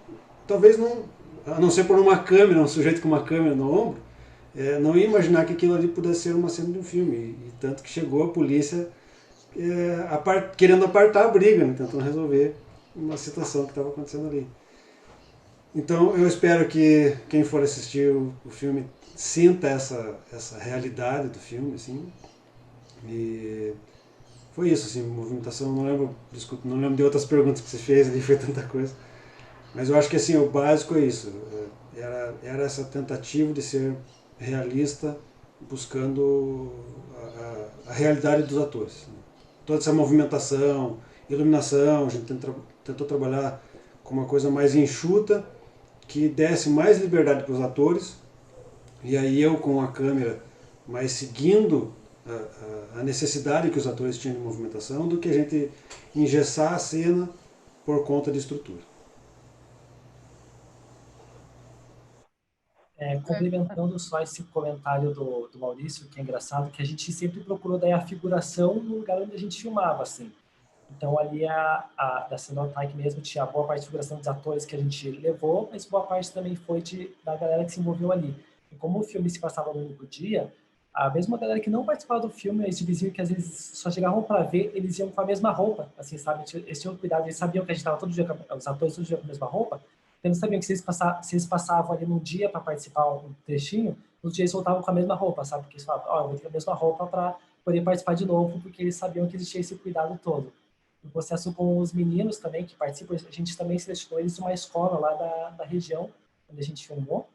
talvez não, a não ser por uma câmera, um sujeito com uma câmera no ombro, não ia imaginar que aquilo ali pudesse ser uma cena de um filme. E tanto que chegou a polícia querendo apartar a briga, né, tentando resolver uma situação que estava acontecendo ali. Então eu espero que quem for assistir o filme sinta essa realidade do filme, assim. E foi isso, assim, movimentação, não lembro, desculpa, não lembro de outras perguntas que você fez ali, foi tanta coisa. Mas eu acho que assim, o básico é isso, era essa tentativa de ser realista, buscando a realidade dos atores. Toda essa movimentação, iluminação, a gente tentou trabalhar com uma coisa mais enxuta, que desse mais liberdade para os atores, e aí eu com a câmera mais seguindo a necessidade que os atores tinham de movimentação, do que a gente engessar a cena por conta de estrutura. Complementando só esse comentário do Maurício, que é engraçado, que a gente sempre procurou dar a figuração no lugar onde a gente filmava, assim. Então, ali da cena do ataque mesmo, tinha boa parte de figuração dos atores que a gente levou, mas boa parte também foi da galera que se envolveu ali. E como o filme se passava no único dia, a mesma galera que não participava do filme, eles diziam que às vezes só chegavam para ver, eles iam com a mesma roupa, assim, sabe? Eles tinham cuidado, eles sabiam que a gente estava todo dia, os atores todo dia com a mesma roupa, então eles sabiam que se eles passavam ali num dia para participar um trechinho, nos dias eles voltavam com a mesma roupa, sabe? Porque eles falavam, eu vou ter a mesma roupa para poder participar de novo, porque eles sabiam que existia esse cuidado todo. O processo com os meninos também que participam, a gente também selecionou eles de uma escola lá da região onde a gente filmou.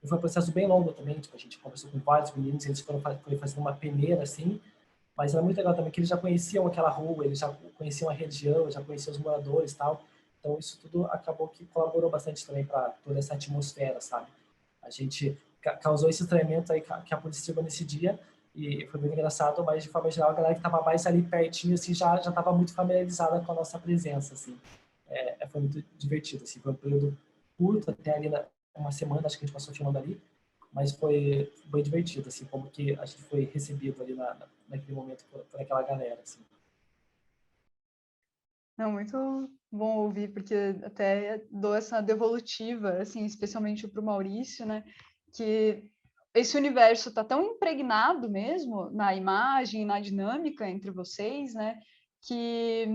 E foi um processo bem longo também, tipo, a gente conversou com vários meninos, eles foram fazendo uma peneira, assim, mas era muito legal também que eles já conheciam aquela rua, eles já conheciam a região, já conheciam os moradores e tal. Então isso tudo acabou que colaborou bastante também para toda essa atmosfera, sabe? A gente causou esse estranhamento aí que a polícia chegou nesse dia, e foi muito engraçado, mas de forma geral a galera que estava mais ali pertinho assim, já estava muito familiarizada com a nossa presença, assim. Foi muito divertido, assim, foi um período curto, até ali uma semana acho que a gente passou filmando ali, mas foi bem divertido, assim, como que a gente foi recebido ali naquele momento por aquela galera, assim. Não, muito bom ouvir, porque até dou essa devolutiva, assim, especialmente para o Maurício, né, que esse universo está tão impregnado mesmo na imagem, na dinâmica entre vocês, né, que,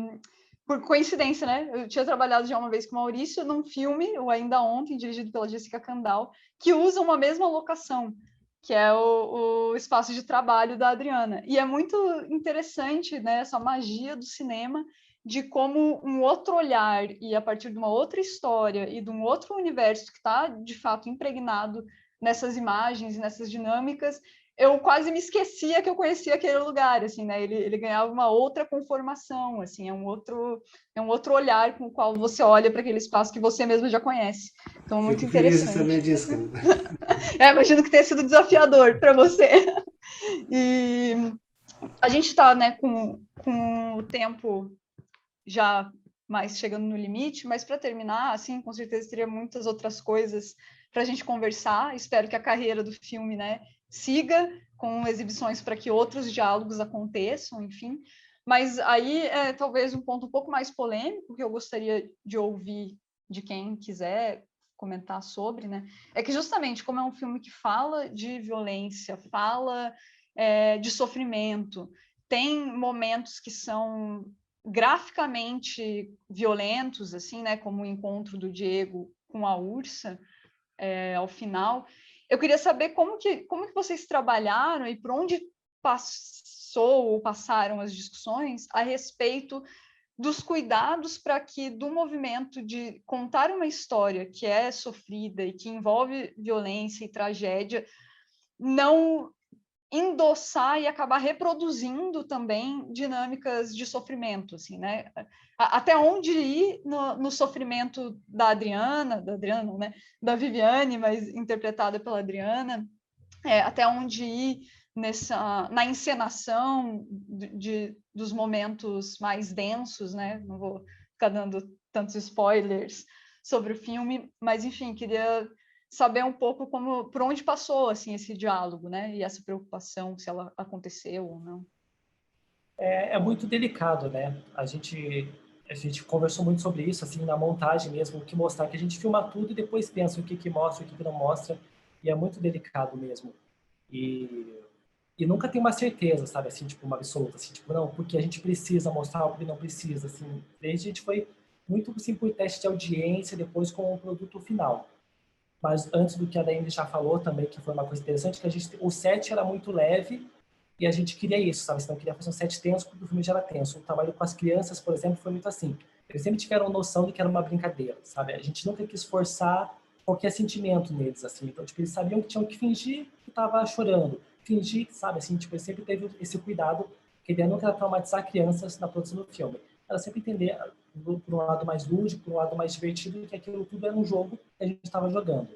por coincidência, né, eu tinha trabalhado já uma vez com o Maurício num filme, o Ainda Ontem, dirigido pela Jessica Kandal, que usa uma mesma locação, que é o espaço de trabalho da Adriana. E é muito interessante, né, essa magia do cinema, de como um outro olhar e a partir de uma outra história e de um outro universo que está, de fato, impregnado nessas imagens, nessas dinâmicas, eu quase me esquecia que eu conhecia aquele lugar, assim, né? Ele ganhava uma outra conformação, assim, é um outro olhar com o qual você olha para aquele espaço que você mesmo já conhece. Então, muito Fico feliz de interessante. saber disso, cara. Imagino que tenha sido desafiador para você. E a gente está, né, com o tempo já mais chegando no limite, mas para terminar, assim, com certeza teria muitas outras coisas para a gente conversar. Espero que a carreira do filme, né, siga com exibições para que outros diálogos aconteçam, enfim. Mas aí é talvez um ponto um pouco mais polêmico que eu gostaria de ouvir de quem quiser comentar sobre, né? É que justamente como é um filme que fala de violência, fala de sofrimento, tem momentos que são graficamente violentos, assim, né? Como o encontro do Diego com a Ursa ao final. Eu queria saber como que vocês trabalharam e por onde passou ou passaram as discussões a respeito dos cuidados para que do movimento de contar uma história que é sofrida e que envolve violência e tragédia não endossar e acabar reproduzindo também dinâmicas de sofrimento, assim, né? Até onde ir no sofrimento da Adriana, não, né? Da Viviane, mas interpretada pela Adriana, até onde ir na encenação dos momentos mais densos, né? Não vou ficar dando tantos spoilers sobre o filme, mas enfim, queria saber um pouco por onde passou assim esse diálogo, né? E essa preocupação, se ela aconteceu ou não. É muito delicado, né? A gente conversou muito sobre isso, assim, na montagem mesmo, o que mostrar, que a gente filma tudo e depois pensa o que mostra, o que não mostra, e é muito delicado mesmo. E nunca tem uma certeza, sabe, assim, tipo, uma absoluta, assim, tipo, não, porque a gente precisa mostrar, porque não precisa, assim. Desde a gente foi muito, assim, por teste de audiência, depois com o produto final. Mas antes do que a Daiane já falou também, que foi uma coisa interessante, que o set era muito leve e a gente queria isso, sabe? Você não queria fazer um set tenso porque o filme já era tenso. O trabalho com as crianças, por exemplo, foi muito assim. Eles sempre tiveram noção de que era uma brincadeira, sabe? A gente nunca quis forçar qualquer sentimento neles, assim. Então, tipo, eles sabiam que tinham que fingir que estava chorando. Fingir, sabe? Assim, tipo, eles sempre teve esse cuidado, que a ideia nunca era traumatizar crianças na produção do filme. Era sempre entender por um lado mais lúdico, por um lado mais divertido, que aquilo tudo era um jogo que a gente estava jogando.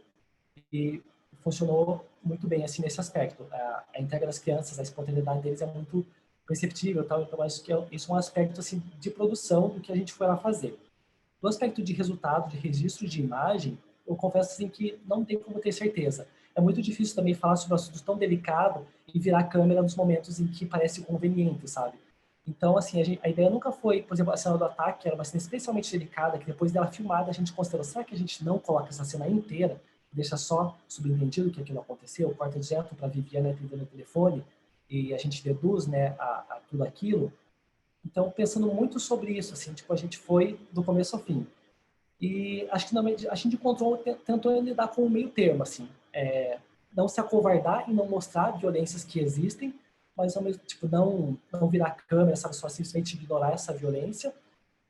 E funcionou muito bem assim nesse aspecto. A entrega das crianças, a espontaneidade deles é muito perceptível, tal. Então acho que isso é um aspecto assim de produção do que a gente foi lá fazer. Do aspecto de resultado, de registro de imagem, eu confesso assim que não tem como ter certeza. É muito difícil também falar sobre um assunto tão delicado e virar a câmera nos momentos em que parece conveniente, sabe? Então, assim, a ideia nunca foi, por exemplo, a cena do ataque, que era uma cena especialmente delicada, que depois dela filmada a gente considerou, será que a gente não coloca essa cena inteira, deixa só subentendido que aquilo aconteceu, corta direto para a Viviane atendendo o telefone e a gente deduz, né, a tudo aquilo? Então, pensando muito sobre isso, assim, tipo, a gente foi do começo ao fim. E acho que a gente tentou lidar com o meio termo, assim, não se acovardar e não mostrar violências que existem, mas ao mesmo tipo não virar câmera, sabe, só simplesmente ignorar essa violência.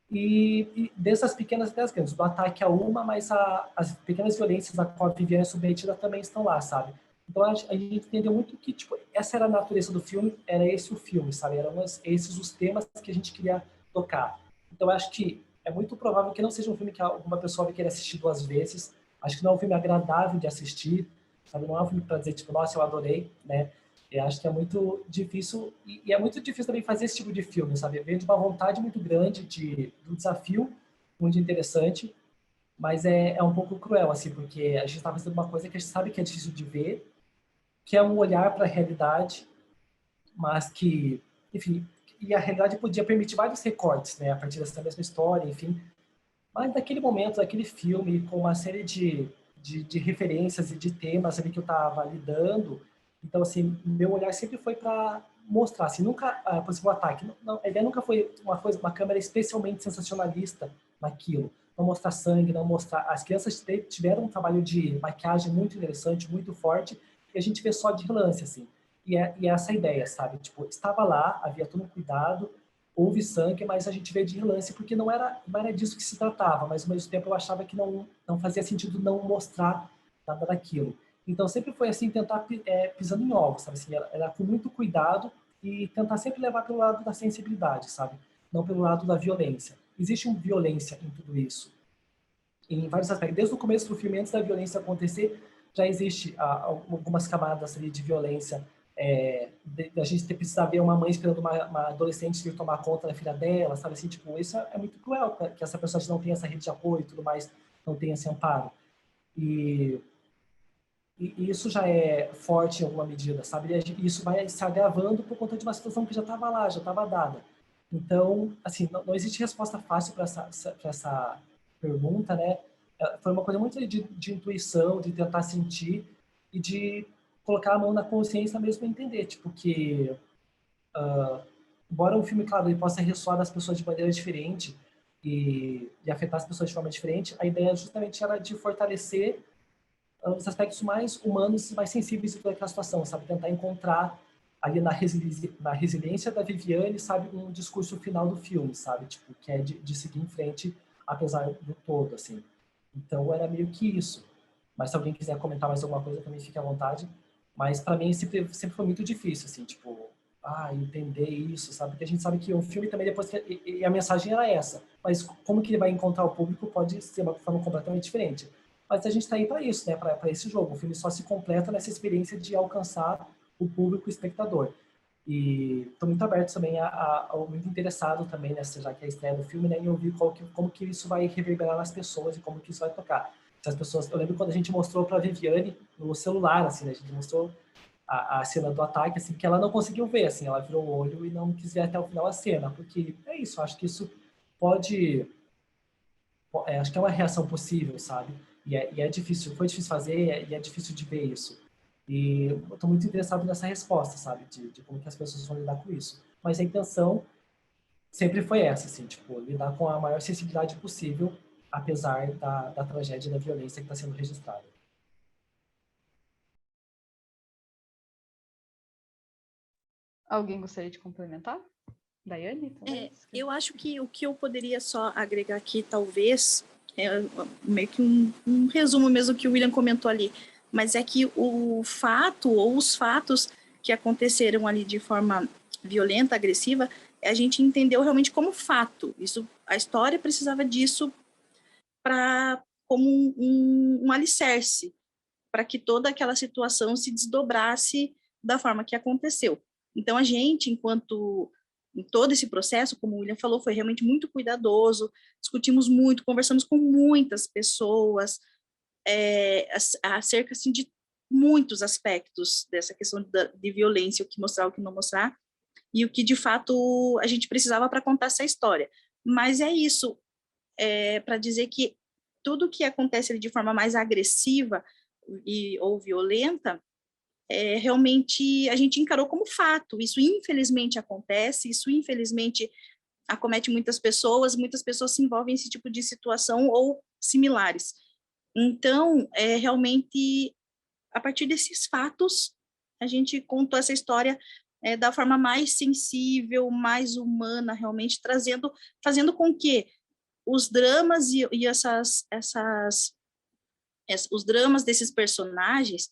E dessas pequenas até as grandes, do ataque a uma, mas as pequenas violências a qual a Viviane é submetida também estão lá, sabe? Então a gente entendeu muito que tipo, essa era a natureza do filme, era esse o filme, sabe? Eram esses os temas que a gente queria tocar. Então acho que é muito provável que não seja um filme que alguma pessoa vai querer assistir 2 vezes. Acho que não é um filme agradável de assistir, sabe? Não é um filme para dizer tipo, nossa, eu adorei, né? Eu acho que é muito difícil, e é muito difícil também fazer esse tipo de filme, sabe? Vem de uma vontade muito grande, do desafio muito interessante, mas é um pouco cruel, assim, porque a gente está fazendo uma coisa que a gente sabe que é difícil de ver, que é um olhar para a realidade, mas que, enfim, e a realidade podia permitir vários recortes, né? A partir dessa mesma história, enfim. Mas naquele momento, daquele filme, com uma série de referências e de temas ali que eu estava lidando, então, assim, meu olhar sempre foi para mostrar, assim, nunca, por exemplo, o ataque, não, a ideia nunca foi uma câmera especialmente sensacionalista naquilo, não mostrar sangue, não mostrar, as crianças tiveram um trabalho de maquiagem muito interessante, muito forte, e a gente vê só de relance, assim, e é essa a ideia, sabe, tipo, estava lá, havia todo um cuidado, houve sangue, mas a gente vê de relance porque não era disso que se tratava, mas ao mesmo tempo eu achava que não fazia sentido não mostrar nada daquilo. Então sempre foi assim, tentar pisando em ovos, sabe? Assim, era com muito cuidado e tentar sempre levar pelo lado da sensibilidade, sabe? Não pelo lado da violência. Existe uma violência em tudo isso, em vários aspectos. Desde o começo do filme, antes da violência acontecer, já existe algumas camadas ali de violência. A gente precisa ver uma mãe esperando uma adolescente vir tomar conta da filha dela, sabe assim, tipo, isso é muito cruel, que essa pessoa não tem essa rede de apoio e tudo mais, não tem esse amparo. E isso já é forte em alguma medida, sabe? E isso vai se agravando por conta de uma situação que já estava lá, já estava dada. Então, assim, não existe resposta fácil para essa pergunta, né? Foi uma coisa muito de intuição, de tentar sentir e de colocar a mão na consciência mesmo e entender, tipo, que embora um filme, claro, ele possa ressoar das pessoas de maneira diferente e afetar as pessoas de forma diferente, a ideia justamente era de fortalecer os aspectos mais humanos e mais sensíveis daquela situação, sabe? Tentar encontrar ali na resiliência da Viviane, sabe, um discurso final do filme, sabe? Tipo, que é de seguir em frente, apesar do todo, assim. Então, era meio que isso. Mas se alguém quiser comentar mais alguma coisa, também fique à vontade. Mas, para mim, sempre foi muito difícil, assim, tipo, entender isso, sabe? Porque a gente sabe que um filme também, depois e a mensagem era essa. Mas como que ele vai encontrar o público pode ser uma forma completamente diferente. Mas a gente está aí para isso, né? Para esse jogo. O filme só se completa nessa experiência de alcançar o público, o espectador. E estou muito aberto também, muito interessado também nessa, já que é a estreia do filme, né? Em ouvir como que isso vai reverberar nas pessoas e como que isso vai tocar. Se as pessoas, eu lembro quando a gente mostrou para a Viviane no celular, assim, né? A gente mostrou a cena do ataque, assim, que ela não conseguiu ver, assim, ela virou o olho e não quis ver até o final a cena, porque é isso, acho que isso pode, acho que é uma reação possível, sabe? E é difícil, foi difícil fazer e é difícil de ver isso. E eu estou muito interessado nessa resposta, sabe? De como que as pessoas vão lidar com isso. Mas a intenção sempre foi essa, assim, tipo, lidar com a maior sensibilidade possível, apesar da tragédia e da violência que está sendo registrada. Alguém gostaria de complementar? Daiane, talvez? Eu acho que o que eu poderia só agregar aqui, talvez, é meio que um resumo mesmo que o William comentou ali, mas é que o fato ou os fatos que aconteceram ali de forma violenta, agressiva, a gente entendeu realmente como fato. Isso, a história precisava disso como um alicerce para que toda aquela situação se desdobrasse da forma que aconteceu. Então, a gente, enquanto em todo esse processo, como o William falou, foi realmente muito cuidadoso, discutimos muito, conversamos com muitas pessoas acerca assim, de muitos aspectos dessa questão de violência, o que mostrar, o que não mostrar, e o que, de fato, a gente precisava para contar essa história. Mas é isso, para dizer que tudo que acontece ali de forma mais agressiva ou violenta, realmente a gente encarou como fato. Isso infelizmente acontece, isso infelizmente acomete muitas pessoas se envolvem nesse tipo de situação ou similares. Então, realmente, a partir desses fatos, a gente contou essa história da forma mais sensível, mais humana, realmente fazendo com que os dramas e os dramas desses personagens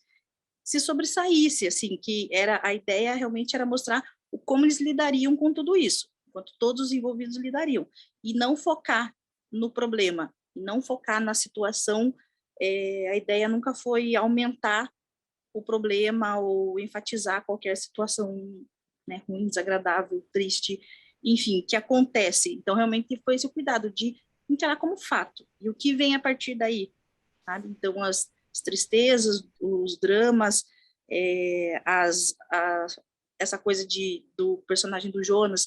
se sobressaísse, assim, que era a ideia realmente era mostrar como eles lidariam com tudo isso, enquanto todos os envolvidos lidariam, e não focar no problema, não focar na situação. A ideia nunca foi aumentar o problema ou enfatizar qualquer situação, né, ruim, desagradável, triste, enfim, que acontece. Então, realmente foi esse o cuidado de encarar como fato. E o que vem a partir daí, sabe? Então, as tristezas, os dramas, essa coisa do personagem do Jonas,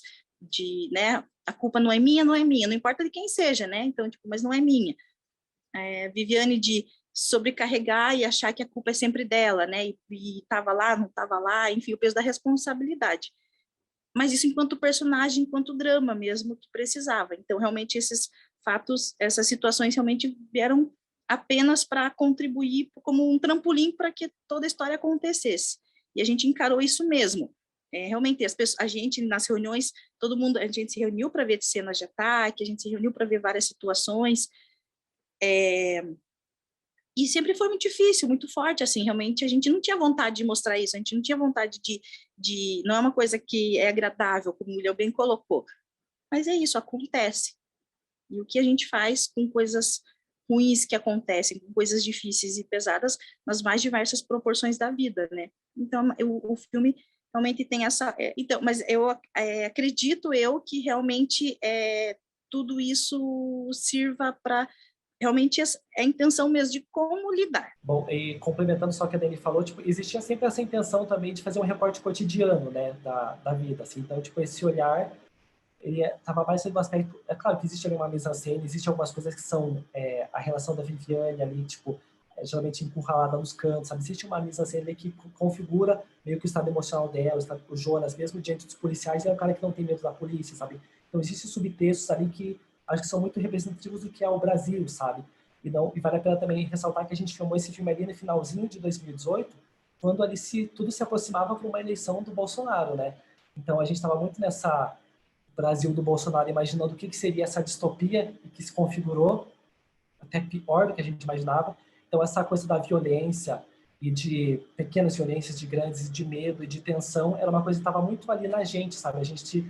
né, a culpa não é minha, não importa de quem seja, né? Então, tipo, mas não é minha. Viviane de sobrecarregar e achar que a culpa é sempre dela, né? E estava lá, não estava lá, enfim, o peso da responsabilidade. Mas isso enquanto personagem, enquanto drama mesmo que precisava. Então, realmente, esses fatos, essas situações realmente vieram apenas para contribuir como um trampolim para que toda a história acontecesse. E a gente encarou isso mesmo. Realmente, a gente, nas reuniões, todo mundo, a gente se reuniu para ver cenas de ataque, a gente se reuniu para ver várias situações, E sempre foi muito difícil, muito forte, assim, realmente a gente não tinha vontade de mostrar isso, a gente não tinha vontade não é uma coisa que é agradável, como o William bem colocou, mas é isso, acontece. E o que a gente faz com coisas ruins que acontecem, com coisas difíceis e pesadas nas mais diversas proporções da vida, né? Então, o filme realmente tem essa... então, mas eu acredito que realmente tudo isso sirva para realmente a intenção mesmo de como lidar. Bom, e complementando só o que a Dani falou, tipo, existia sempre essa intenção também de fazer um recorte cotidiano, né, da vida, assim. Então, tipo, esse olhar, ele estava mais sendo um aspecto... É claro que existe ali uma mise-en-scène, existe algumas coisas que são a relação da Viviane ali, tipo, geralmente encurralada nos cantos, sabe? Existe uma mise-en-scène que configura meio que o estado emocional dela, o Jonas, mesmo diante dos policiais, é um cara que não tem medo da polícia, sabe? Então, existem subtextos ali que acho que são muito representativos do que é o Brasil, sabe? E vale a pena também ressaltar que a gente filmou esse filme ali no finalzinho de 2018, quando ali tudo se aproximava para uma eleição do Bolsonaro, né? Então, a gente estava muito nessa Brasil do Bolsonaro, imaginando o que seria essa distopia e que se configurou até pior do que a gente imaginava. Então, essa coisa da violência e de pequenas violências, de grandes, de medo e de tensão, era uma coisa que estava muito ali na gente, sabe? A gente,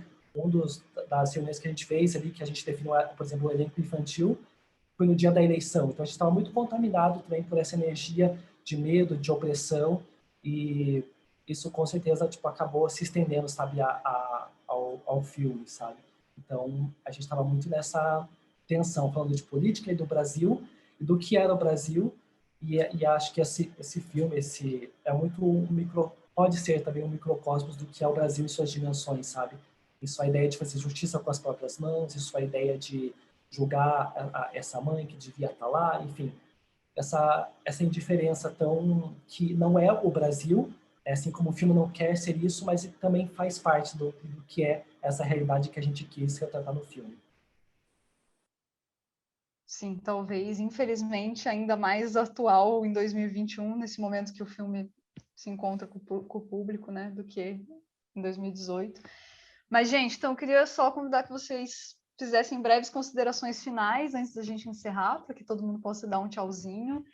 das reuniões que a gente fez ali, que a gente definiu, por exemplo, o elenco infantil, foi no dia da eleição. Então, a gente estava muito contaminado também por essa energia de medo, de opressão, e isso, com certeza, tipo, acabou se estendendo, sabe, ao filme, sabe? Então, a gente estava muito nessa tensão, falando de política e do Brasil, e do que era o Brasil, e acho que esse filme é muito pode ser também um microcosmos do que é o Brasil em suas dimensões, sabe? Isso é a ideia de fazer justiça com as próprias mãos, isso é a ideia de julgar essa mãe que devia estar lá, enfim, essa indiferença tão que não é o Brasil, assim como o filme não quer ser isso, mas também faz parte do que é essa realidade que a gente quis retratar no filme. Sim, talvez, infelizmente, ainda mais atual em 2021, nesse momento que o filme se encontra com o público, né, do que em 2018. Mas, gente, então eu queria só convidar que vocês fizessem breves considerações finais antes da gente encerrar, para que todo mundo possa dar um tchauzinho.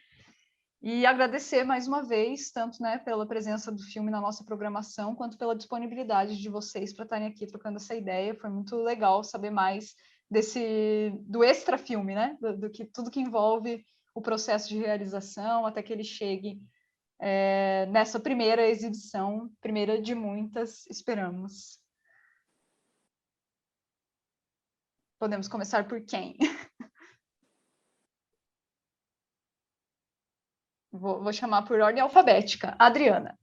E agradecer mais uma vez, tanto, né, pela presença do filme na nossa programação, quanto pela disponibilidade de vocês para estarem aqui trocando essa ideia. Foi muito legal saber mais do extra filme, né? Do que tudo que envolve o processo de realização até que ele chegue nessa primeira exibição, primeira de muitas, esperamos. Podemos começar por quem? Vou chamar por ordem alfabética. Adriana.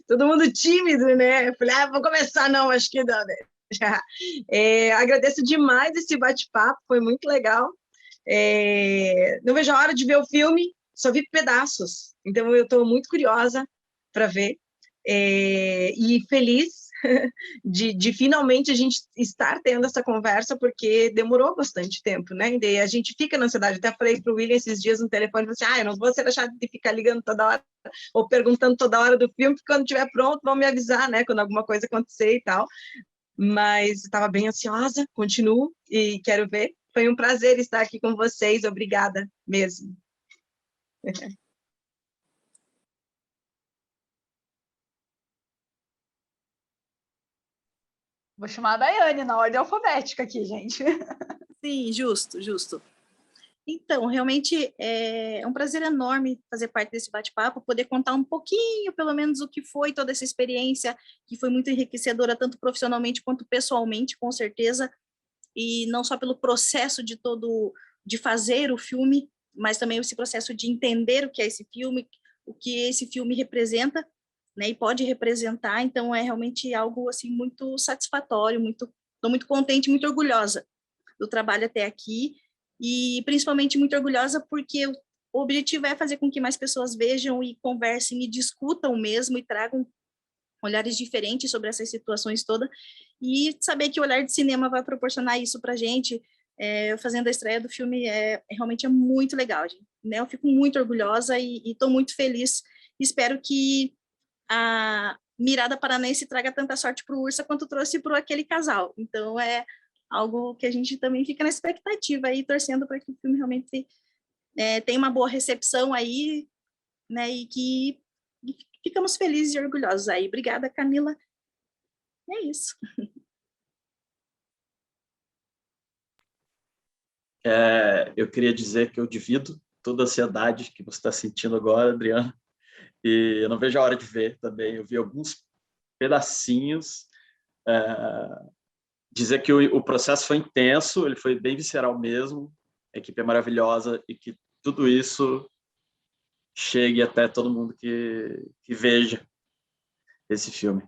Todo mundo tímido, né? Eu falei, vou começar, não, acho que não, né? Agradeço demais esse bate-papo, foi muito legal. Não vejo a hora de ver o filme, só vi pedaços, então eu estou muito curiosa para ver. E feliz de finalmente a gente estar tendo essa conversa, porque demorou bastante tempo, né? E a gente fica na ansiedade. Até falei para o William esses dias no telefone, assim, eu não vou ser achada de ficar ligando toda hora ou perguntando toda hora do filme, porque quando estiver pronto vão me avisar, né? Quando alguma coisa acontecer e tal. Mas estava bem ansiosa, continuo e quero ver. Foi um prazer estar aqui com vocês, obrigada mesmo. Vou chamar a Daiane na ordem alfabética aqui, gente. Sim, justo, justo. Então, realmente é um prazer enorme fazer parte desse bate-papo, poder contar um pouquinho, pelo menos, o que foi toda essa experiência, que foi muito enriquecedora, tanto profissionalmente quanto pessoalmente, com certeza, e não só pelo processo de fazer o filme, mas também esse processo de entender o que é esse filme, o que esse filme representa, né, e pode representar. Então, é realmente algo assim muito satisfatório, estou muito contente, muito orgulhosa do trabalho até aqui, e principalmente muito orgulhosa porque o objetivo é fazer com que mais pessoas vejam e conversem e discutam mesmo e tragam olhares diferentes sobre essas situações todas, e saber que o Olhar de Cinema vai proporcionar isso para a gente, fazendo a estreia do filme, realmente muito legal, gente, né? Eu fico muito orgulhosa e estou muito feliz, espero que a Mirada Paranense traga tanta sorte para o Ursa quanto trouxe para aquele casal, então algo que a gente também fica na expectativa aí, torcendo para que o filme realmente tem uma boa recepção aí, né, e que ficamos felizes e orgulhosos aí. Obrigada, Camila. É isso. Eu queria dizer que eu divido toda a ansiedade que você está sentindo agora, Adriana, e eu não vejo a hora de ver também. Eu vi alguns pedacinhos. Dizer que o processo foi intenso, ele foi bem visceral mesmo, a equipe é maravilhosa e que tudo isso chegue até todo mundo que veja esse filme.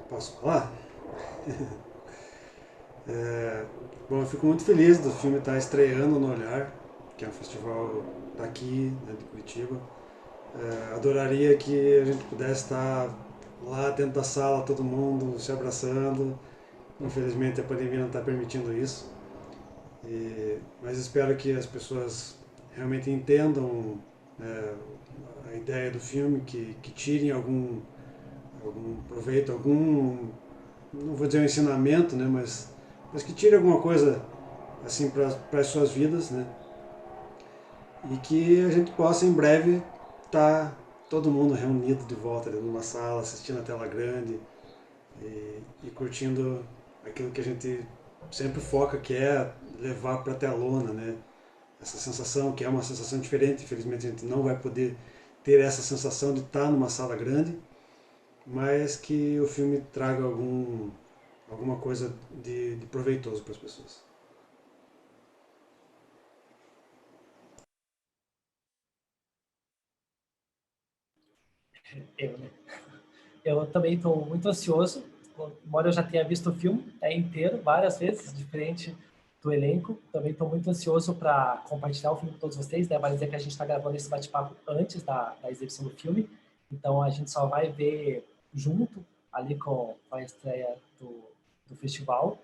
Posso falar? Bom, eu fico muito feliz do filme estar estreando no Olhar, que é um festival daqui, né, de Curitiba. Adoraria que a gente pudesse estar lá dentro da sala, todo mundo se abraçando. Infelizmente a pandemia não está permitindo isso. Mas espero que as pessoas realmente entendam a ideia do filme, que tirem algum proveito, não vou dizer um ensinamento, né, mas que tirem alguma coisa assim para as suas vidas, né, e que a gente possa em breve estar todo mundo reunido de volta dentro de uma sala, assistindo a tela grande e curtindo aquilo que a gente sempre foca, que é levar para a telona, né, essa sensação, que é uma sensação diferente. Infelizmente a gente não vai poder ter essa sensação de estar numa sala grande, mas que o filme traga alguma coisa de proveitoso para as pessoas. Né? Eu também estou muito ansioso, embora eu já tenha visto o filme inteiro, várias vezes, diferente do elenco. Também estou muito ansioso para compartilhar o filme com todos vocês, né? Vale dizer que a gente está gravando esse bate-papo antes da exibição do filme, então a gente só vai ver junto ali com a estreia do festival.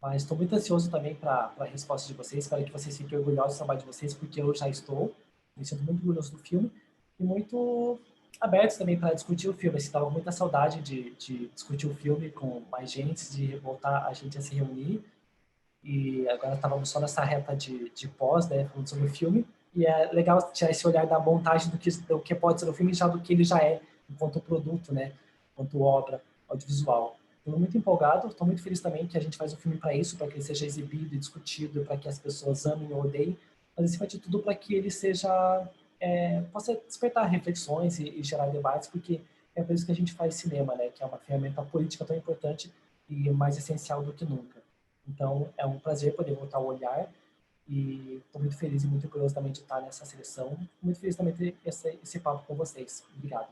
Mas estou muito ansioso também para a resposta de vocês. Espero que vocês fiquem orgulhosos do trabalho de vocês, porque eu já estou. Me sinto muito orgulhoso do filme e muito abertos também para discutir o filme. Estava com muita saudade de discutir o filme com mais gente, de voltar a gente a se reunir. E agora estávamos só nessa reta de pós, né, falando sobre o filme. E é legal tirar esse olhar da montagem do que pode ser o filme, já do que ele já é, enquanto produto, né, enquanto obra audiovisual. Estou muito empolgado, estou muito feliz também que a gente faz o filme para isso, para que ele seja exibido e discutido, para que as pessoas amem ou odeiem, mas acima de tudo para que ele seja possa despertar reflexões e gerar debates, porque é por isso que a gente faz cinema, né, que é uma ferramenta política tão importante e mais essencial do que nunca. Então é um prazer poder voltar ao Olhar e estou muito feliz e muito curioso também de estar nessa seleção. Muito feliz também de ter esse papo com vocês. Obrigado.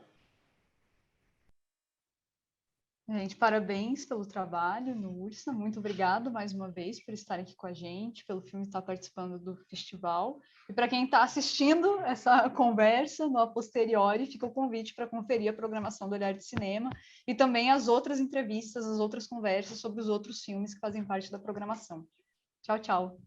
Gente, parabéns pelo trabalho no Ursa. Muito obrigado mais uma vez por estarem aqui com a gente, pelo filme estar participando do festival. E para quem está assistindo essa conversa, no a posteriori, fica o convite para conferir a programação do Olhar de Cinema e também as outras entrevistas, as outras conversas sobre os outros filmes que fazem parte da programação. Tchau, tchau.